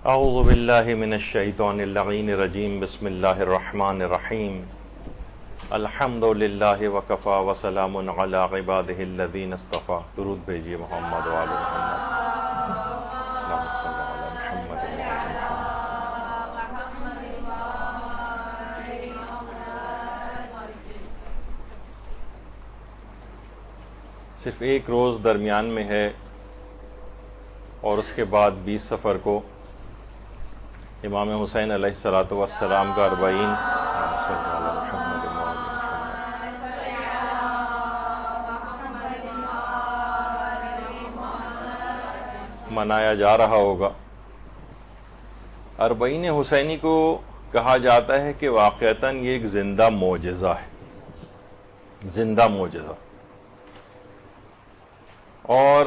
اعوذ باللہ من الشیطان اللعین الرجیم بسم اللہ الرحمن الرحیم الحمد للہ وکفا وسلام علی عبادہ الذین اصطفیٰ. درود بھیجیے محمد و آل محمد. اللہم صلی علی محمد و آل محمد. صرف ایک روز درمیان میں ہے اور اس کے بعد 20 سفر کو امام حسین علیہ الصلوۃ والسلام کا 40 منایا جا رہا ہوگا. 40 حسینی کو کہا جاتا ہے کہ واقعتاً یہ ایک زندہ معجزہ ہے, زندہ معجزہ. اور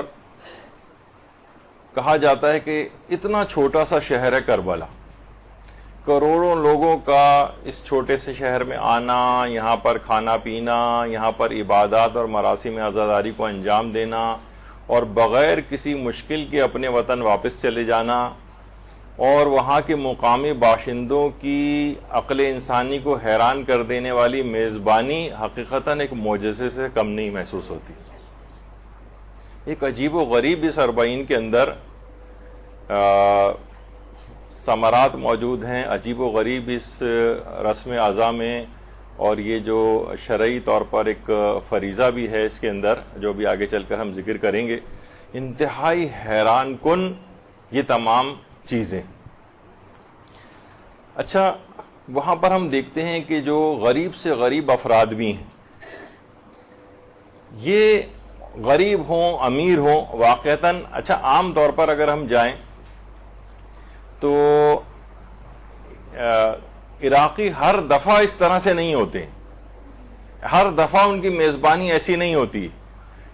کہا جاتا ہے کہ اتنا چھوٹا سا شہر ہے کربلا, کروڑوں لوگوں کا اس چھوٹے سے شہر میں آنا, یہاں پر کھانا پینا, یہاں پر عبادات اور مراسم عزاداری کو انجام دینا اور بغیر کسی مشکل کے اپنے وطن واپس چلے جانا, اور وہاں کے مقامی باشندوں کی عقل انسانی کو حیران کر دینے والی میزبانی حقیقتاً ایک معجزے سے کم نہیں محسوس ہوتی. ایک عجیب و غریب اس 40 کے اندر ثمرات موجود ہیں, عجیب و غریب اس رسم اعضاء میں, اور یہ جو شرعی طور پر ایک فریضہ بھی ہے اس کے اندر جو بھی آگے چل کر ہم ذکر کریں گے. انتہائی حیران کن یہ تمام چیزیں. اچھا, وہاں پر ہم دیکھتے ہیں کہ جو غریب سے غریب افراد بھی ہیں, یہ غریب ہوں امیر ہوں واقعتاً, اچھا عام طور پر اگر ہم جائیں تو عراقی ہر دفعہ اس طرح سے نہیں ہوتے, ہر دفعہ ان کی میزبانی ایسی نہیں ہوتی,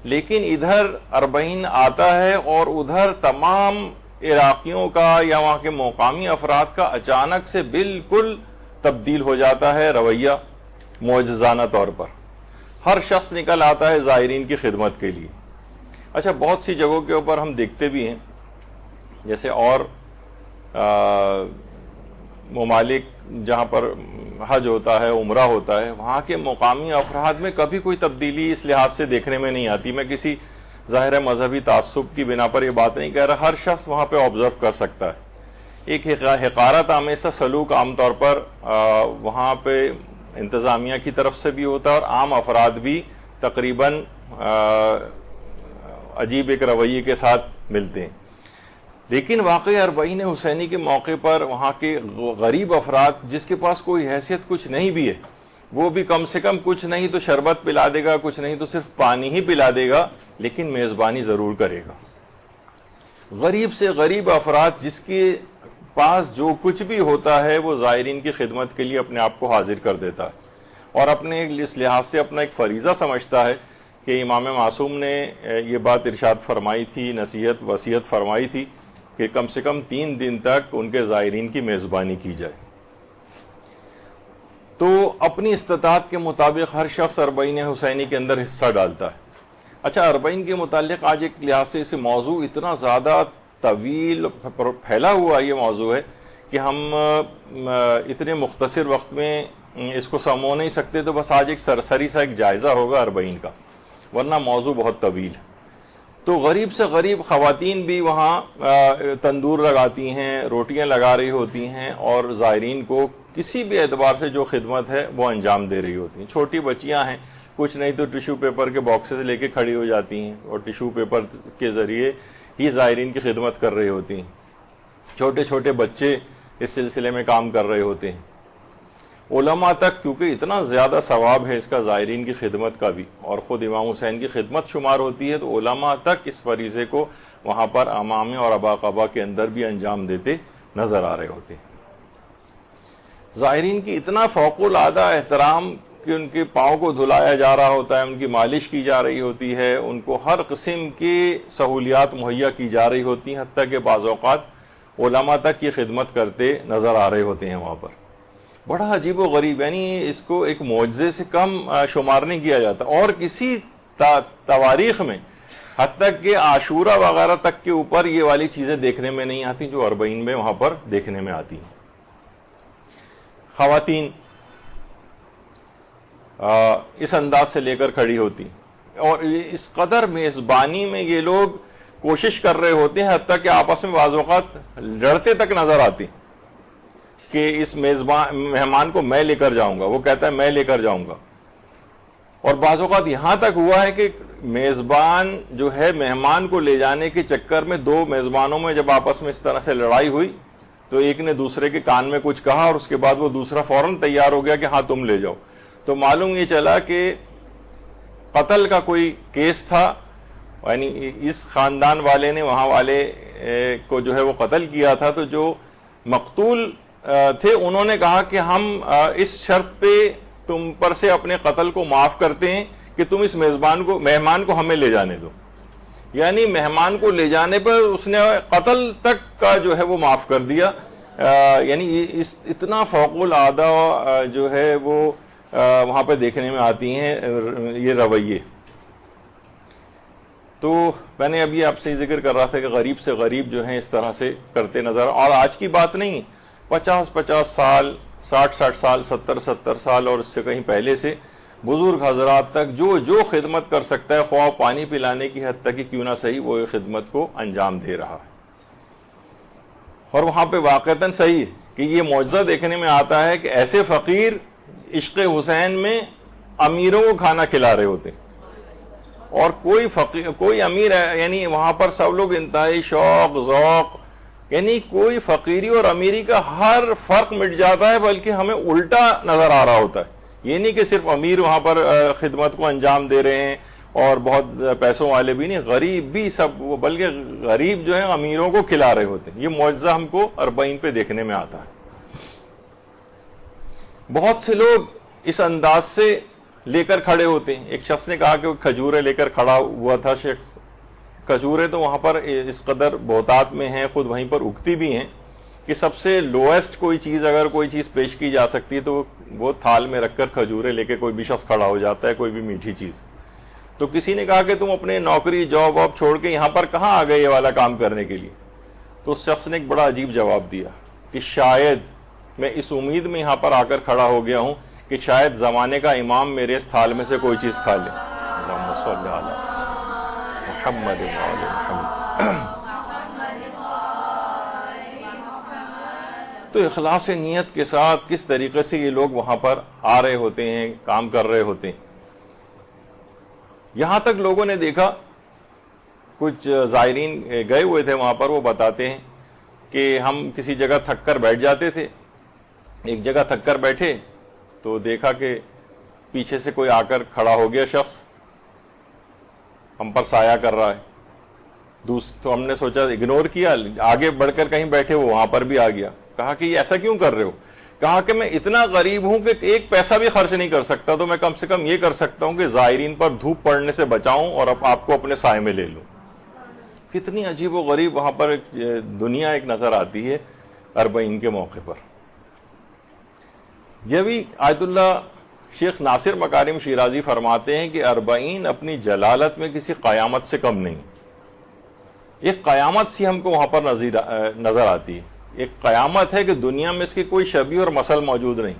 لیکن ادھر 40 آتا ہے اور ادھر تمام عراقیوں کا یا وہاں کے مقامی افراد کا اچانک سے بالکل تبدیل ہو جاتا ہے رویہ معجزانہ طور پر. ہر شخص نکل آتا ہے زائرین کی خدمت کے لیے. اچھا, بہت سی جگہوں کے اوپر ہم دیکھتے بھی ہیں, جیسے اور ممالک جہاں پر حج ہوتا ہے, عمرہ ہوتا ہے, وہاں کے مقامی افراد میں کبھی کوئی تبدیلی اس لحاظ سے دیکھنے میں نہیں آتی. میں کسی ظاہر مذہبی تعصب کی بنا پر یہ بات نہیں کہہ رہا, ہر شخص وہاں پہ آبزرو کر سکتا ہے. ایک حقارت آمیز سلوک عام طور پر وہاں پہ انتظامیہ کی طرف سے بھی ہوتا ہے اور عام افراد بھی تقریباً عجیب ایک رویے کے ساتھ ملتے ہیں. لیکن واقعی 40 حسینی کے موقع پر وہاں کے غریب افراد جس کے پاس کوئی حیثیت کچھ نہیں بھی ہے, وہ بھی کم سے کم کچھ نہیں تو شربت پلا دے گا, کچھ نہیں تو صرف پانی ہی پلا دے گا, لیکن میزبانی ضرور کرے گا. غریب سے غریب افراد جس کے پاس جو کچھ بھی ہوتا ہے وہ زائرین کی خدمت کے لیے اپنے آپ کو حاضر کر دیتا ہے, اور اپنے اس لحاظ سے اپنا ایک فریضہ سمجھتا ہے کہ امام معصوم نے یہ بات ارشاد فرمائی تھی, نصیحت وصیت فرمائی تھی کہ کم سے کم 3 دن تک ان کے زائرین کی میزبانی کی جائے. تو اپنی استطاعت کے مطابق ہر شخص 40 حسینی کے اندر حصہ ڈالتا ہے. اچھا, 40 کے متعلق آج ایک لحاظ سے اس موضوع اتنا زیادہ طویل پھیلا ہوا یہ موضوع ہے کہ ہم اتنے مختصر وقت میں اس کو سمو نہیں سکتے, تو بس آج ایک سرسری سا ایک جائزہ ہوگا 40 کا, ورنہ موضوع بہت طویل ہے. تو غریب سے غریب خواتین بھی وہاں تندور لگاتی ہیں, روٹیاں لگا رہی ہوتی ہیں, اور زائرین کو کسی بھی اعتبار سے جو خدمت ہے وہ انجام دے رہی ہوتی ہیں. چھوٹی بچیاں ہیں, کچھ نہیں تو ٹیشو پیپر کے باکسز لے کے کھڑی ہو جاتی ہیں اور ٹیشو پیپر کے ذریعے ہی زائرین کی خدمت کر رہی ہوتی ہیں. چھوٹے چھوٹے بچے اس سلسلے میں کام کر رہے ہوتے ہیں. علماء تک, کیونکہ اتنا زیادہ ثواب ہے اس کا زائرین کی خدمت کا بھی, اور خود امام حسین کی خدمت شمار ہوتی ہے, تو علماء تک اس فریضے کو وہاں پر امامے اور اباقبا کے اندر بھی انجام دیتے نظر آ رہے ہوتے ہیں. زائرین کی اتنا فوق العادہ احترام کہ ان کے پاؤں کو دھلایا جا رہا ہوتا ہے, ان کی مالش کی جا رہی ہوتی ہے, ان کو ہر قسم کی سہولیات مہیا کی جا رہی ہوتی ہیں, حتیٰ کہ بعض اوقات علماء تک کی خدمت کرتے نظر آ رہے ہوتے ہیں وہاں پر. بڑا عجیب و غریب, یعنی اس کو ایک معجزے سے کم شمار نہیں کیا جاتا. اور کسی تواریخ میں حتیٰ کہ عاشورہ وغیرہ تک کے اوپر یہ والی چیزیں دیکھنے میں نہیں آتی جو 40 میں وہاں پر دیکھنے میں آتی ہیں۔ خواتین اس انداز سے لے کر کھڑی ہوتی، اور اس قدر میزبانی میں یہ لوگ کوشش کر رہے ہوتے ہیں، حتیٰ کہ آپس میں بعض اوقات لڑتے تک نظر آتے کہ اس مہمان کو میں لے کر جاؤں گا، وہ کہتا ہے میں لے کر جاؤں گا۔ اور بعض اوقات یہاں تک ہوا ہے کہ میزبان جو ہے مہمان کو لے جانے کے چکر میں دو میزبانوں میں جب آپس میں اس طرح سے لڑائی ہوئی تو ایک نے دوسرے کے کان میں کچھ کہا اور اس کے بعد وہ دوسرا فوراً تیار ہو گیا کہ ہاں تم لے جاؤ۔ تو معلوم یہ چلا کہ قتل کا کوئی کیس تھا، یعنی اس خاندان والے نے وہاں والے کو جو ہے وہ قتل کیا تھا، تو جو مقتول تھے انہوں نے کہا کہ ہم اس شرط پہ تم پر سے اپنے قتل کو معاف کرتے ہیں کہ تم اس مہمان کو ہمیں لے جانے دو۔ یعنی مہمان کو لے جانے پر اس نے قتل تک کا جو ہے وہ معاف کر دیا۔ یعنی اتنا فوق العادہ جو ہے وہ وہاں پہ دیکھنے میں آتی ہیں یہ رویے۔ تو میں نے ابھی آپ سے ذکر کر رہا تھا کہ غریب سے غریب جو ہیں اس طرح سے کرتے نظر، اور آج کی بات نہیں، 50 سال، 60 سال، 70 سال اور اس سے کہیں پہلے سے بزرگ حضرات تک جو خدمت کر سکتا ہے، خواہ پانی پلانے کی حد تک کہ کیوں نہ صحیح، وہ خدمت کو انجام دے رہا ہے۔ اور وہاں پہ واقعتاً صحیح کہ یہ معجزہ دیکھنے میں آتا ہے کہ ایسے فقیر عشق حسین میں امیروں کو کھانا کھلا رہے ہوتے، اور کوئی امیر یعنی وہاں پر سب لوگ انتہائی شوق ذوق، یعنی کوئی فقیری اور امیری کا ہر فرق مٹ جاتا ہے، بلکہ ہمیں الٹا نظر آ رہا ہوتا ہے۔ یہ نہیں کہ صرف امیر وہاں پر خدمت کو انجام دے رہے ہیں اور بہت پیسوں والے بھی نہیں، غریب بھی سب، بلکہ غریب جو ہے امیروں کو کھلا رہے ہوتے ہیں۔ یہ معجزہ ہم کو 40 پہ دیکھنے میں آتا ہے۔ بہت سے لوگ اس انداز سے لے کر کھڑے ہوتے ہیں۔ ایک شخص نے کہا کہ وہ کھجورے لے کر کھڑا ہوا تھا شخص۔ کھجورے تو وہاں پر اس قدر بہتات میں ہیں، خود وہیں پر اگتی بھی ہیں کہ سب سے لوئسٹ کوئی چیز اگر کوئی چیز پیش کی جا سکتی ہے تو وہ تھال میں رکھ کر کھجورے لے کے کوئی بھی شخص کھڑا ہو جاتا ہے، کوئی بھی میٹھی چیز۔ تو کسی نے کہا کہ تم اپنے نوکری جاب واب چھوڑ کے یہاں پر کہاں آ گئے یہ والا کام کرنے کے لیے؟ تو اس شخص نے ایک بڑا عجیب جواب دیا کہ شاید میں اس امید میں یہاں پر آ کر کھڑا ہو گیا ہوں کہ شاید زمانے کا امام میرے اس تھال میں سے کوئی چیز کھا لے۔ اللہم صلی علی محمد و علی محمد۔ تو اخلاص نیت کے ساتھ کس طریقے سے یہ لوگ وہاں پر آ رہے ہوتے ہیں، کام کر رہے ہوتے ہیں۔ یہاں تک لوگوں نے دیکھا، کچھ زائرین گئے ہوئے تھے وہاں پر، وہ بتاتے ہیں کہ ہم کسی جگہ تھک کر بیٹھ جاتے تھے، ایک جگہ تھک کر بیٹھے تو دیکھا کہ پیچھے سے کوئی آ کر کھڑا ہو گیا شخص، ہم پر سایہ کر رہا ہے۔ تو ہم نے سوچا، اگنور کیا، آگے بڑھ کر کہیں بیٹھے، وہ وہاں پر بھی آ گیا۔ کہا کہ یہ ایسا کیوں کر رہے ہو؟ کہا کہ میں اتنا غریب ہوں کہ ایک پیسہ بھی خرچ نہیں کر سکتا، تو میں کم سے کم یہ کر سکتا ہوں کہ زائرین پر دھوپ پڑنے سے بچاؤں اور اب آپ کو اپنے سائے میں لے لوں۔ کتنی عجیب و غریب وہاں پر دنیا ایک نظر آتی ہے 40 کے موقع پر۔ یہ بھی آیت اللہ شیخ ناصر مکارم شیرازی فرماتے ہیں کہ 40 اپنی جلالت میں کسی قیامت سے کم نہیں۔ ایک قیامت سی ہم کو وہاں پر نظر آتی ہے، ایک قیامت ہے کہ دنیا میں اس کی کوئی شبیہ اور مثل موجود نہیں۔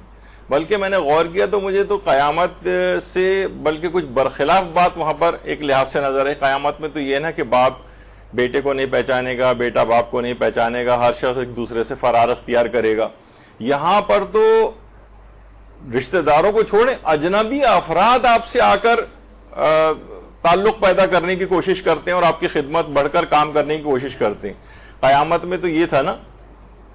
بلکہ میں نے غور کیا تو مجھے تو قیامت سے بلکہ کچھ برخلاف بات وہاں پر ایک لحاظ سے نظر ہے۔ قیامت میں تو یہ نا کہ باپ بیٹے کو نہیں پہچانے گا، بیٹا باپ کو نہیں پہچانے گا، ہر شخص ایک دوسرے سے فرار اختیار کرے گا۔ یہاں پر تو رشتہ داروں کو چھوڑیں، اجنبی افراد آپ سے آ کر تعلق پیدا کرنے کی کوشش کرتے ہیں اور آپ کی خدمت بڑھ کر کام کرنے کی کوشش کرتے ہیں۔ قیامت میں تو یہ تھا نا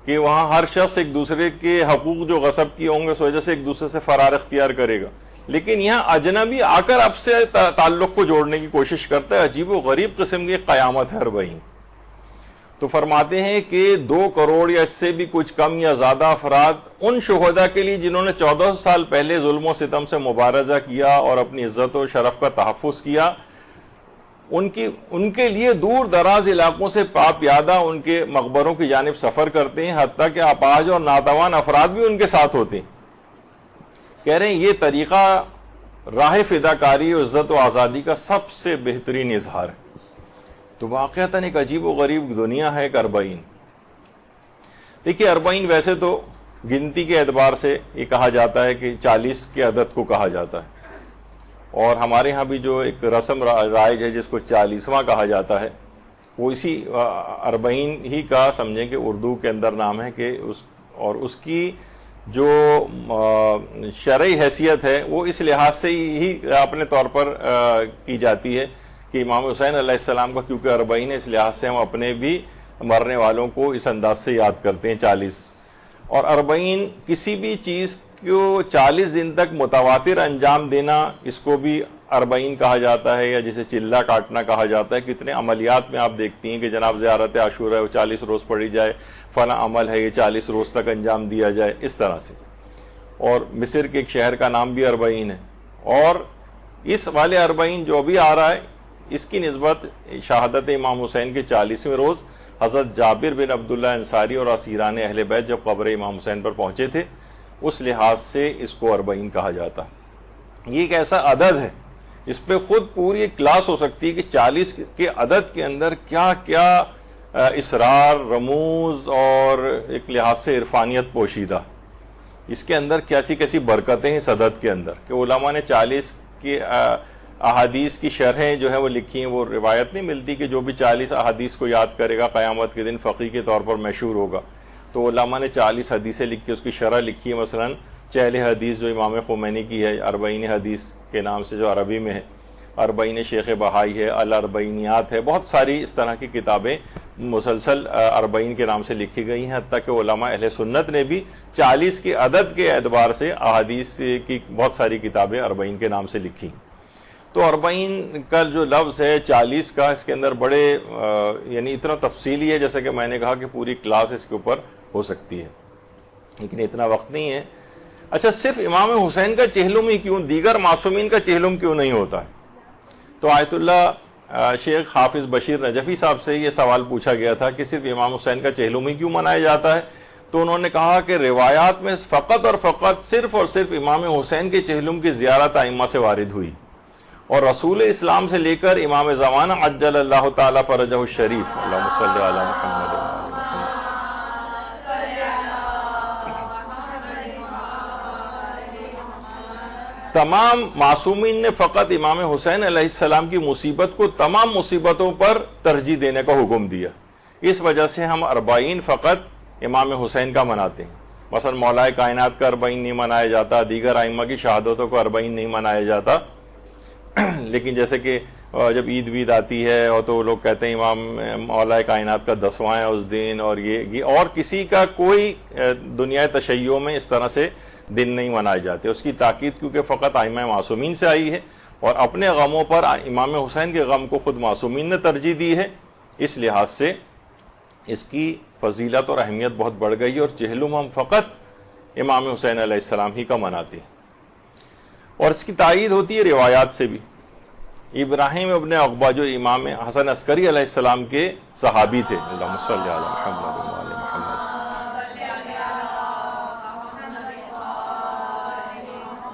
کہ وہاں ہر شخص ایک دوسرے کے حقوق جو غصب کیے ہوں گے اس وجہ سے ایک دوسرے سے فرار اختیار کرے گا، لیکن یہاں اجنبی آ کر آپ سے تعلق کو جوڑنے کی کوشش کرتا ہے۔ عجیب و غریب قسم کی قیامت ہے 40۔ تو فرماتے ہیں کہ 2 کروڑ یا اس سے بھی کچھ کم یا زیادہ افراد ان شہداء کے لیے جنہوں نے 1400 سال پہلے ظلم و ستم سے مبارزہ کیا اور اپنی عزت و شرف کا تحفظ کیا، ان کے لیے دور دراز علاقوں سے پیادہ ان کے مقبروں کی جانب سفر کرتے ہیں، حتیٰ کہ اپاہج اور ناتوان افراد بھی ان کے ساتھ ہوتے ہیں۔ کہہ رہے ہیں یہ طریقہ راہ فداکاری اور عزت و آزادی کا سب سے بہترین اظہار ہے۔ تو واقعتاً ایک عجیب و غریب دنیا ہے ایک اربعین. دیکھیے 40 ویسے تو گنتی کے اعتبار سے یہ کہا جاتا ہے کہ 40 کے عدد کو کہا جاتا ہے، اور ہمارے ہاں بھی جو ایک رسم رائج ہے جس کو 40واں کہا جاتا ہے، وہ اسی 40 ہی کا سمجھیں کہ اردو کے اندر نام ہے کہ اس کی جو شرعی حیثیت ہے وہ اس لحاظ سے ہی اپنے طور پر کی جاتی ہے کہ امام حسین علیہ السلام کا کیونکہ 40 ہے، اس لحاظ سے ہم اپنے بھی مرنے والوں کو اس انداز سے یاد کرتے ہیں 40. اور 40 کسی بھی چیز کو 40 دن تک متواتر انجام دینا، اس کو بھی 40 کہا جاتا ہے، یا جسے چلہ کاٹنا کہا جاتا ہے. کتنے عملیات میں آپ دیکھتی ہیں کہ جناب زیارت عاشورہ ہے وہ 40 روز پڑھی جائے، فلاں عمل ہے یہ 40 روز تک انجام دیا جائے، اس طرح سے. اور مصر کے ایک شہر کا نام بھی 40 ہے. اور اس والے 40 جو ابھی آ رہا ہے اس کی نسبت شہادت امام حسین کے 40ویں روز حضرت جابر بن عبداللہ انصاری اور اسیران اہل بیت جب قبر امام حسین پر پہنچے تھے، اس لحاظ سے اس کو 40 کہا جاتا. یہ ایک ایسا عدد ہے، اس پہ خود پوری ایک کلاس ہو سکتی ہے کہ 40 کے عدد کے اندر کیا کیا اسرار، رموز اور ایک لحاظ سے عرفانیت پوشیدہ. اس کے اندر کیسی کیسی برکتیں ہیں اس عدد کے اندر کہ علماء نے 40 کی احادیث کی شرحیں جو ہیں وہ لکھی ہیں. وہ روایت نہیں ملتی کہ جو بھی 40 احادیث کو یاد کرے گا قیامت کے دن فقیہ کے طور پر مشہور ہوگا. تو علماء نے 40 حدیثیں لکھ کے اس کی شرح لکھی ہے. مثلا چہل حدیث جو امام خمینی کی ہے، 40 حدیث کے نام سے جو عربی میں ہے، 40 شیخ بہائی ہے، الاربعینیات ہے، بہت ساری اس طرح کی کتابیں مسلسل 40 کے نام سے لکھی گئی ہیں. حتیٰ کہ علماء اہل سنت نے بھی 40 کے عدد کے اعتبار سے احادیث کی بہت ساری کتابیں 40 کے نام سے لکھی. تو 40 کا جو لفظ ہے 40 کا، اس کے اندر بڑے یعنی اتنا تفصیلی ہے جیسا کہ میں نے کہا کہ پوری کلاس اس کے اوپر ہو سکتی ہے، لیکن اتنا وقت نہیں ہے. اچھا، صرف امام حسین کا چہلم ہی کیوں، دیگر معصومین کا چہلم کیوں نہیں ہوتا ہے؟ تو آیت اللہ شیخ حافظ بشیر نجفی صاحب سے یہ سوال پوچھا گیا تھا کہ صرف امام حسین کا چہلم ہی کیوں منایا جاتا ہے. تو انہوں نے کہا کہ روایات میں فقط اور فقط صرف اور صرف امام حسین کے چہلم کی زیارت ائمہ سے وارد ہوئی، اور رسول اسلام سے لے کر امام زمانہ عجل اللہ تعالی فرجہ الشریف، اللہم صلی علی محمد، تمام معصومین نے فقط امام حسین علیہ السلام کی مصیبت کو تمام مصیبتوں پر ترجیح دینے کا حکم دیا. اس وجہ سے ہم 40 فقط امام حسین کا مناتے ہیں. مثلا مولا کائنات کا 40 نہیں منایا جاتا، دیگر ائمہ کی شہادتوں کو 40 نہیں منایا جاتا. لیکن جیسے کہ جب عید وید آتی ہے اور تو لوگ کہتے ہیں امام مولا کائنات کا 10واں ہے اس دن، اور یہ اور کسی کا کوئی دنیا تشیع میں اس طرح سے دن نہیں منائے جاتے. اس کی تاکید کیونکہ فقط ائمہ معصومین سے آئی ہے، اور اپنے غموں پر امام حسین کے غم کو خود معصومین نے ترجیح دی ہے، اس لحاظ سے اس کی فضیلت اور اہمیت بہت بڑھ گئی، اور چہلم ہم فقط امام حسین علیہ السلام ہی کا مناتے ہیں. اور اس کی تائید ہوتی ہے روایات سے بھی. ابراہیم ابن عقبہ جو امام حسن عسکری علیہ السلام کے صحابی تھے، اللہم صلی علی محمد وعلی محمد،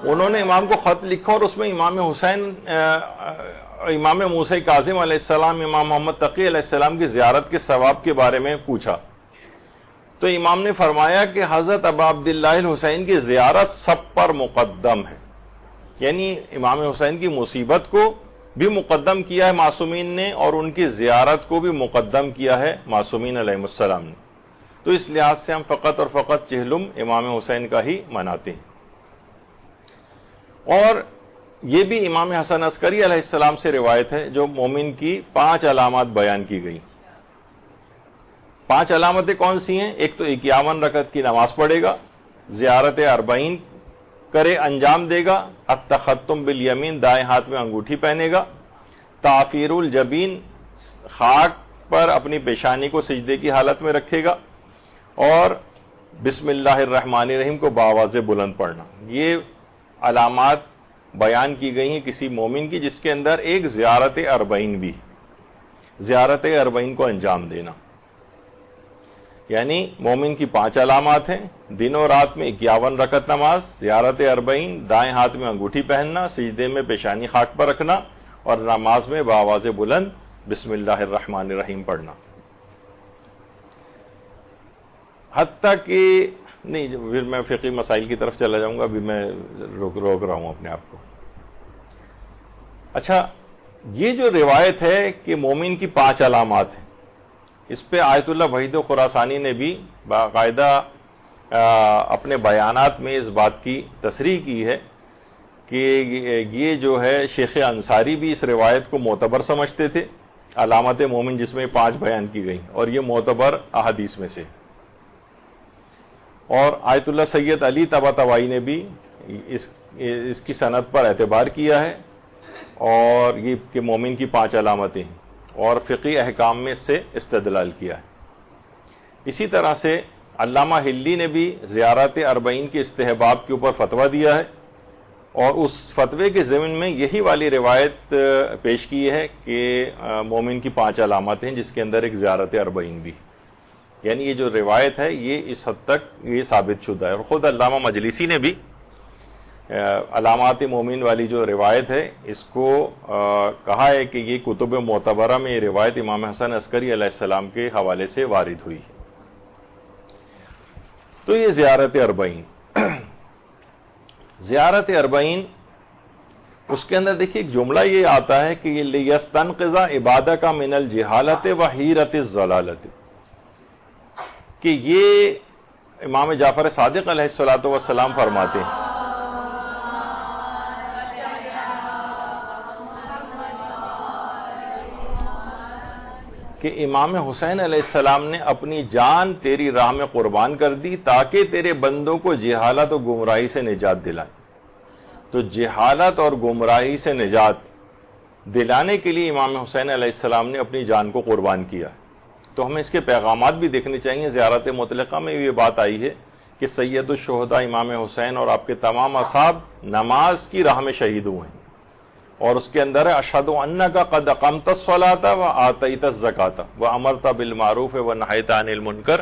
انہوں نے امام کو خط لکھا اور اس میں امام حسین، امام موسیٰ کاظم علیہ السلام، امام محمد تقی علیہ السلام کی زیارت کے ثواب کے بارے میں پوچھا. تو امام نے فرمایا کہ حضرت ابا عبداللہ الحسین کی زیارت سب پر مقدم ہے. یعنی امام حسین کی مصیبت کو بھی مقدم کیا ہے معصومین نے، اور ان کی زیارت کو بھی مقدم کیا ہے معصومین علیہ السلام نے. تو اس لحاظ سے ہم فقط اور فقط چہلم امام حسین کا ہی مناتے ہیں. اور یہ بھی امام حسن عسکری علیہ السلام سے روایت ہے جو مومن کی 5 علامات بیان کی گئی. 5 علامتیں کون سی ہیں؟ ایک تو 51 رکعت کی نماز پڑھے گا، زیارت 40 کرے انجام دے گا، التختم بالیمین دائیں ہاتھ میں انگوٹھی پہنے گا، تعفیر الجبین خاک پر اپنی پیشانی کو سجدے کی حالت میں رکھے گا، اور بسم اللہ الرحمن الرحیم کو بآواز بلند پڑھنا. یہ علامات بیان کی گئی ہیں کسی مومن کی جس کے اندر ایک زیارت 40 بھی، زیارت 40 کو انجام دینا. یعنی مومن کی 5 علامات ہیں: دن و رات میں 51 رکعت نماز، زیارت 40، دائیں ہاتھ میں انگوٹھی پہننا، سجدے میں پیشانی خاک پر رکھنا، اور نماز میں بآواز بلند بسم اللہ الرحمن الرحیم پڑھنا، حتیٰ کہ نہیں، پھر میں فقہی مسائل کی طرف چلا جاؤں گا، ابھی میں روک رہا ہوں اپنے آپ کو۔ اچھا، یہ جو روایت ہے کہ مومن کی 5 علامات ہیں، اس پہ آیت اللہ وحید خراسانی نے بھی باقاعدہ اپنے بیانات میں اس بات کی تصریح کی ہے کہ یہ جو ہے شیخ انصاری بھی اس روایت کو معتبر سمجھتے تھے، علامت مومن جس میں 5 بیان کی گئیں، اور یہ معتبر احادیث میں سے۔ اور آیت اللہ سید علی طباطبائی نے بھی اس کی سند پر اعتبار کیا ہے، اور یہ کہ مومن کی 5 علامتیں ہیں، اور فقہی احکام میں اس سے استدلال کیا ہے۔ اسی طرح سے علامہ ہلی نے بھی زیارت اربعین کے استحباب کے اوپر فتویٰ دیا ہے، اور اس فتوے کے ضمن میں یہی والی روایت پیش کی ہے کہ مومن کی 5 علامات ہیں، جس کے اندر ایک زیارت اربعین بھی، یعنی یہ جو روایت ہے یہ اس حد تک یہ ثابت شدہ ہے۔ اور خود علامہ مجلسی نے بھی علامات مومن والی جو روایت ہے اس کو کہا ہے کہ یہ کتب معتبرہ میں یہ روایت امام حسن عسکری علیہ السلام کے حوالے سے وارد ہوئی۔ تو یہ زیارت اربعین، زیارت اربعین، اس کے اندر دیکھیے ایک جملہ یہ آتا ہے کہ یہ لیستنقذ عبادک من الجہالۃ وحیرۃ الضلالۃ، کہ یہ امام جعفر صادق علیہ السلام فرماتے ہیں کہ امام حسین علیہ السلام نے اپنی جان تیری راہ میں قربان کر دی تاکہ تیرے بندوں کو جہالت و گمراہی سے نجات دلائے۔ تو جہالت اور گمراہی سے نجات دلانے کے لیے امام حسین علیہ السلام نے اپنی جان کو قربان کیا۔ تو ہمیں اس کے پیغامات بھی دیکھنے چاہیے۔ زیارت مطلقہ میں یہ بات آئی ہے کہ سید الشہداء امام حسین اور آپ کے تمام اصحاب نماز کی راہ میں شہید ہوئے ہیں، اور اس کے اندر ہے اشہد انک قد اقمت الصلاۃ وآتیت الزکاۃ وامرت بالمعروف ونہیت عن المنکر،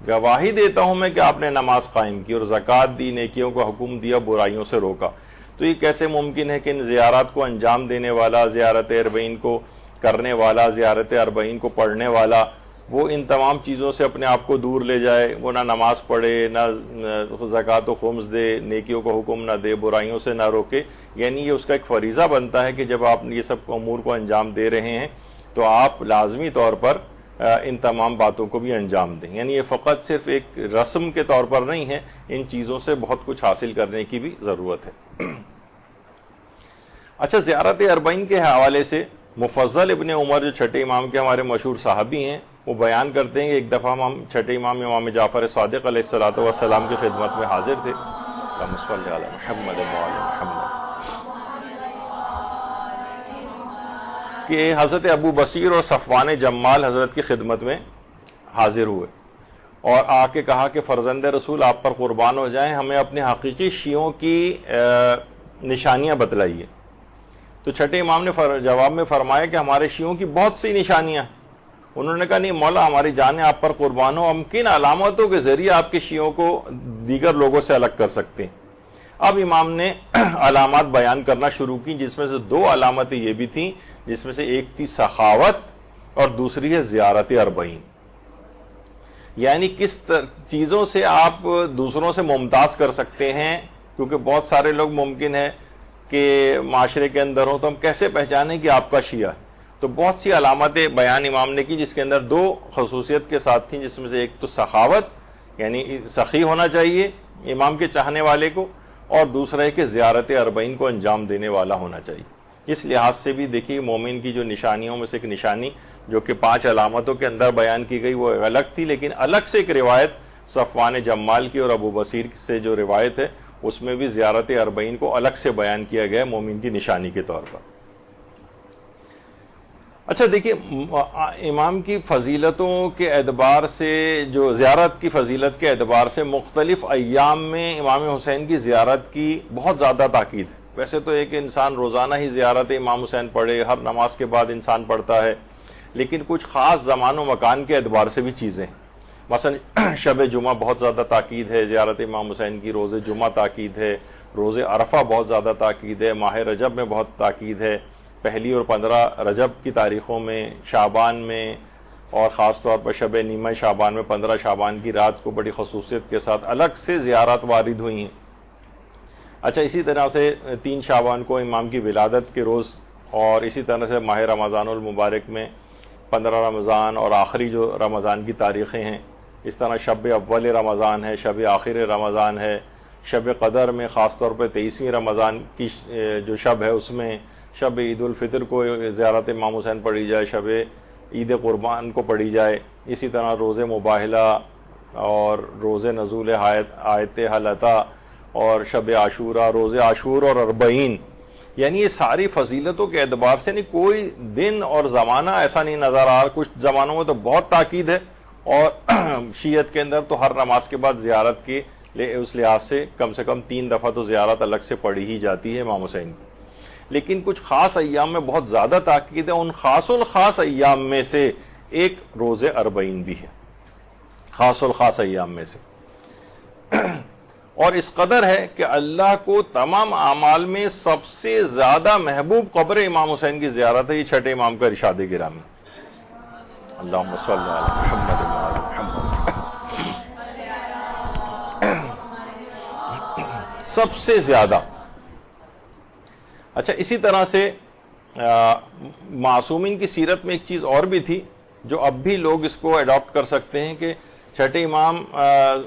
گواہی دیتا ہوں میں کہ آپ نے نماز قائم کی اور زکوٰۃ دی، نیکیوں کو حکم دیا، برائیوں سے روکا۔ تو یہ کیسے ممکن ہے کہ ان زیارات کو انجام دینے والا، زیارت اربعین کو کرنے والا، زیارت اربعین کو پڑھنے والا، وہ ان تمام چیزوں سے اپنے آپ کو دور لے جائے، وہ نہ نماز پڑھے، نہ زکوٰۃ و خمس دے، نیکیوں کو حکم نہ دے، برائیوں سے نہ روکے؟ یعنی یہ اس کا ایک فریضہ بنتا ہے کہ جب آپ یہ سب امور کو انجام دے رہے ہیں تو آپ لازمی طور پر ان تمام باتوں کو بھی انجام دیں۔ یعنی یہ فقط صرف ایک رسم کے طور پر نہیں ہے، ان چیزوں سے بہت کچھ حاصل کرنے کی بھی ضرورت ہے۔ اچھا، زیارت اربعین کے حوالے سے مفضل ابن عمر جو چھٹے امام کے ہمارے مشہور صحابی ہیں، وہ بیان کرتے ہیں کہ ایک دفعہ ہم چھٹے امام امام جعفر صادق علیہ السلام کی خدمت میں حاضر تھے، اللہم صل علی محمد وعلی محمد، کہ حضرت ابو بصیر اور صفوان جمال حضرت کی خدمت میں حاضر ہوئے اور آ کے کہا کہ فرزند رسول آپ پر قربان ہو جائیں، ہمیں اپنے حقیقی شیعوں کی نشانیاں بتلائیے۔ تو چھٹے امام نے جواب میں فرمایا کہ ہمارے شیعوں کی بہت سی نشانیاں۔ انہوں نے کہا نہیں مولا، ہماری جانیں آپ پر قربان ہو، ہم کن علامتوں کے ذریعے آپ کے شیعوں کو دیگر لوگوں سے الگ کر سکتے ہیں؟ اب امام نے علامات بیان کرنا شروع کی، جس میں سے 2 علامتیں یہ بھی تھیں، جس میں سے ایک تھی سخاوت اور دوسری ہے زیارت اربعین۔ یعنی کس چیزوں سے آپ دوسروں سے ممتاز کر سکتے ہیں، کیونکہ بہت سارے لوگ ممکن ہے کہ معاشرے کے اندر ہوں، تو ہم کیسے پہچانیں کہ آپ کا شیعہ ہے؟ تو بہت سی علامتیں بیان امام نے کی، جس کے اندر 2 خصوصیت کے ساتھ تھیں، جس میں سے ایک تو سخاوت، یعنی سخی ہونا چاہیے امام کے چاہنے والے کو، اور دوسرا ہے کہ زیارت اربعین کو انجام دینے والا ہونا چاہیے۔ اس لحاظ سے بھی دیکھیے مومن کی جو نشانیوں میں سے ایک نشانی جو کہ 5 علامتوں کے اندر بیان کی گئی وہ الگ تھی، لیکن الگ سے ایک روایت صفوان جمال کی اور ابو بصیر سے جو روایت ہے اس میں بھی زیارت اربعین کو الگ سے بیان کیا گیا مومن کی نشانی کے طور پر۔ اچھا دیکھیے، امام کی فضیلتوں کے اعتبار سے، جو زیارت کی فضیلت کے اعتبار سے مختلف ایام میں امام حسین کی زیارت کی بہت زیادہ تاکید ہے۔ ویسے تو ایک انسان روزانہ ہی زیارت امام حسین پڑھے، ہر نماز کے بعد انسان پڑھتا ہے، لیکن کچھ خاص زمان و مکان کے اعتبار سے بھی چیزیں ہیں۔ مثلا شب جمعہ بہت زیادہ تاکید ہے زیارت امام حسین کی، روز جمعہ تاکید ہے، روز عرفہ بہت زیادہ تاکید ہے، ماہ رجب میں بہت تاکید ہے، پہلی اور 15 رجب کی تاریخوں میں، شعبان میں، اور خاص طور پر شب نیمہ شعبان میں 15 شعبان کی رات کو بڑی خصوصیت کے ساتھ الگ سے زیارات وارد ہوئی ہیں۔ اچھا، اسی طرح سے 3 شعبان کو امام کی ولادت کے روز، اور اسی طرح سے ماہ رمضان المبارک میں 15 رمضان اور آخری جو رمضان کی تاریخیں ہیں، اس طرح شب اول رمضان ہے، شب آخر رمضان ہے، شب قدر میں خاص طور پہ 23ویں رمضان کی جو شب ہے اس میں شب عید الفطر کو زیارت امام حسین پڑھی جائے، شب عید قربان کو پڑھی جائے، اسی طرح روز مباہلہ اور روز نزول آیت حلطہ اور شب عاشورہ، روز عاشور اور اربعین، یعنی یہ ساری فضیلتوں کے اعتبار سے نہیں کوئی دن اور زمانہ ایسا نہیں نظر آ رہا۔ کچھ زمانوں میں تو بہت تاکید ہے، اور شیعت کے اندر تو ہر نماز کے بعد زیارت کے اس لحاظ سے کم 3 دفعہ تو زیارت الگ سے پڑھی ہی جاتی ہے امام حسین کی۔ لیکن کچھ خاص ایام میں بہت زیادہ تاکید ہے، ان خاص الخاص ایام میں سے ایک روز اربعین بھی ہے، خاص الخاص ایام میں سے، اور اس قدر ہے کہ اللہ کو تمام اعمال میں سب سے زیادہ محبوب قبر امام حسین کی زیارت ہے۔ یہ چھٹے امام کا ارشاد گرامی، اللہم صلی علی محمد وعلی محمد، سب سے زیادہ۔ اچھا، اسی طرح سے معصومین کی سیرت میں ایک چیز اور بھی تھی جو اب بھی لوگ اس کو اڈاپٹ کر سکتے ہیں، کہ چھٹے امام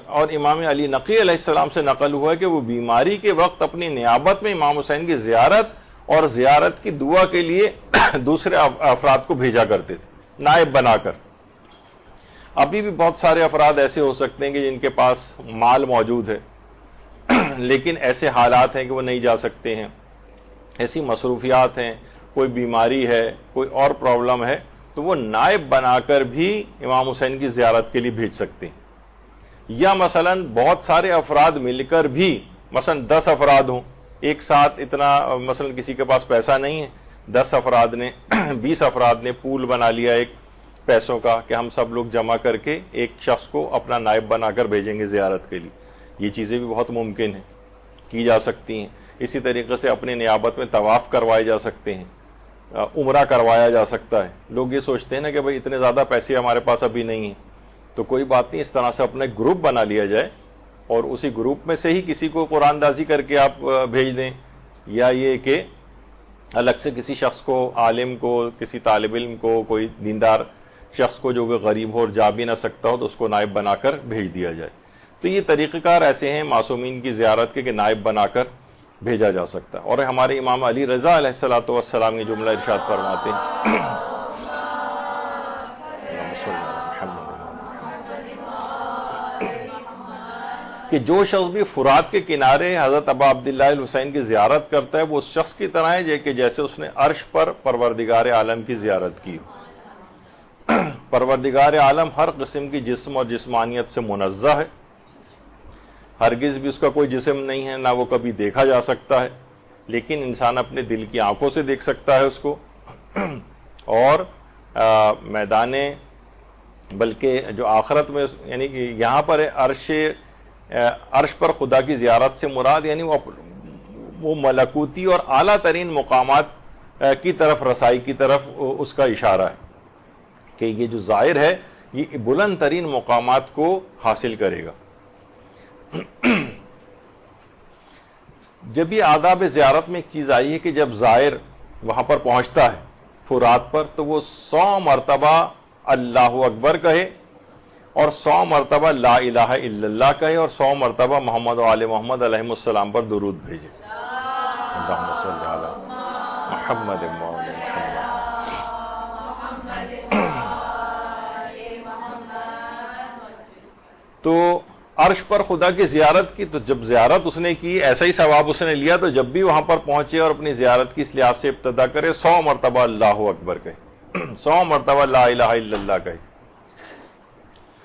اور امام علی نقی علیہ السلام سے نقل ہوا ہے کہ وہ بیماری کے وقت اپنی نیابت میں امام حسین کی زیارت اور زیارت کی دعا کے لیے دوسرے افراد کو بھیجا کرتے تھے نائب بنا کر۔ ابھی بھی بہت سارے افراد ایسے ہو سکتے ہیں کہ جن کے پاس مال موجود ہے لیکن ایسے حالات ہیں کہ وہ نہیں جا سکتے ہیں، ایسی مصروفیات ہیں، کوئی بیماری ہے، کوئی اور پرابلم ہے، تو وہ نائب بنا کر بھی امام حسین کی زیارت کے لیے بھیج سکتے ہیں۔ یا مثلا بہت سارے افراد مل کر بھی، مثلا 10 افراد ہوں ایک ساتھ، اتنا مثلا کسی کے پاس پیسہ نہیں ہے، 10 افراد نے 20 افراد نے پول بنا لیا ایک پیسوں کا کہ ہم سب لوگ جمع کر کے ایک شخص کو اپنا نائب بنا کر بھیجیں گے زیارت کے لیے۔ یہ چیزیں بھی بہت ممکن ہیں، کی جا سکتی ہیں۔ اسی طریقے سے اپنے نیابت میں طواف کروائے جا سکتے ہیں، عمرہ کروایا جا سکتا ہے۔ لوگ یہ سوچتے ہیں نا کہ بھئی اتنے زیادہ پیسے ہمارے پاس ابھی نہیں ہیں، تو کوئی بات نہیں، اس طرح سے اپنا ایک گروپ بنا لیا جائے اور اسی گروپ میں سے ہی کسی کو قرآن دازی کر کے آپ بھیج دیں، یا یہ کہ الگ سے کسی شخص کو، عالم کو، کسی طالب علم کو، کوئی دیندار شخص کو جو کہ غریب ہو اور جا بھی نہ سکتا ہو تو اس کو نائب بنا کر بھیج دیا جائے۔ تو یہ طریقہ کار ایسے ہیں معصومین کی زیارت کے کہ نائب بنا کر بھیجا جا سکتا ہے۔ اور ہمارے امام علی رضا علیہ السلام یہ جملہ ارشاد فرماتے ہیں کہ جو شخص بھی فرات کے کنارے حضرت ابا عبداللہ الحسین کی زیارت کرتا ہے وہ اس شخص کی طرح ہے کہ جیسے اس نے عرش پر پروردگار عالم کی زیارت کی ہو۔ پروردگار عالم ہر قسم کی جسم اور جسمانیت سے منزہ ہے، ہرگز بھی اس کا کوئی جسم نہیں ہے، نہ وہ کبھی دیکھا جا سکتا ہے، لیکن انسان اپنے دل کی آنکھوں سے دیکھ سکتا ہے اس کو، اور میدان بلکہ جو آخرت میں، یعنی کہ یہاں پر عرش پر خدا کی زیارت سے مراد یعنی وہ ملکوتی اور اعلیٰ ترین مقامات کی طرف رسائی کی طرف اس کا اشارہ ہے کہ یہ جو زائر ہے یہ بلند ترین مقامات کو حاصل کرے گا۔ جب یہ آداب زیارت میں ایک چیز آئی ہے کہ جب زائر وہاں پر پہنچتا ہے فرات پر تو وہ 100 مرتبہ اللہ اکبر کہے اور 100 مرتبہ لا الہ الا اللہ کہے اور 100 مرتبہ محمد و آل محمد علیہ السلام پر درود بھیجے۔ اللہم صلی علی محمد و آل محمد۔ تو عرش پر خدا کی زیارت کی، تو جب زیارت اس نے کی ایسا ہی ثواب اس نے لیا، تو جب بھی وہاں پر پہنچے اور اپنی زیارت کی اس لحاظ سے ابتدا کرے 100 مرتبہ اللہ اکبر کہے، 100 مرتبہ لا الہ الا اللہ کہے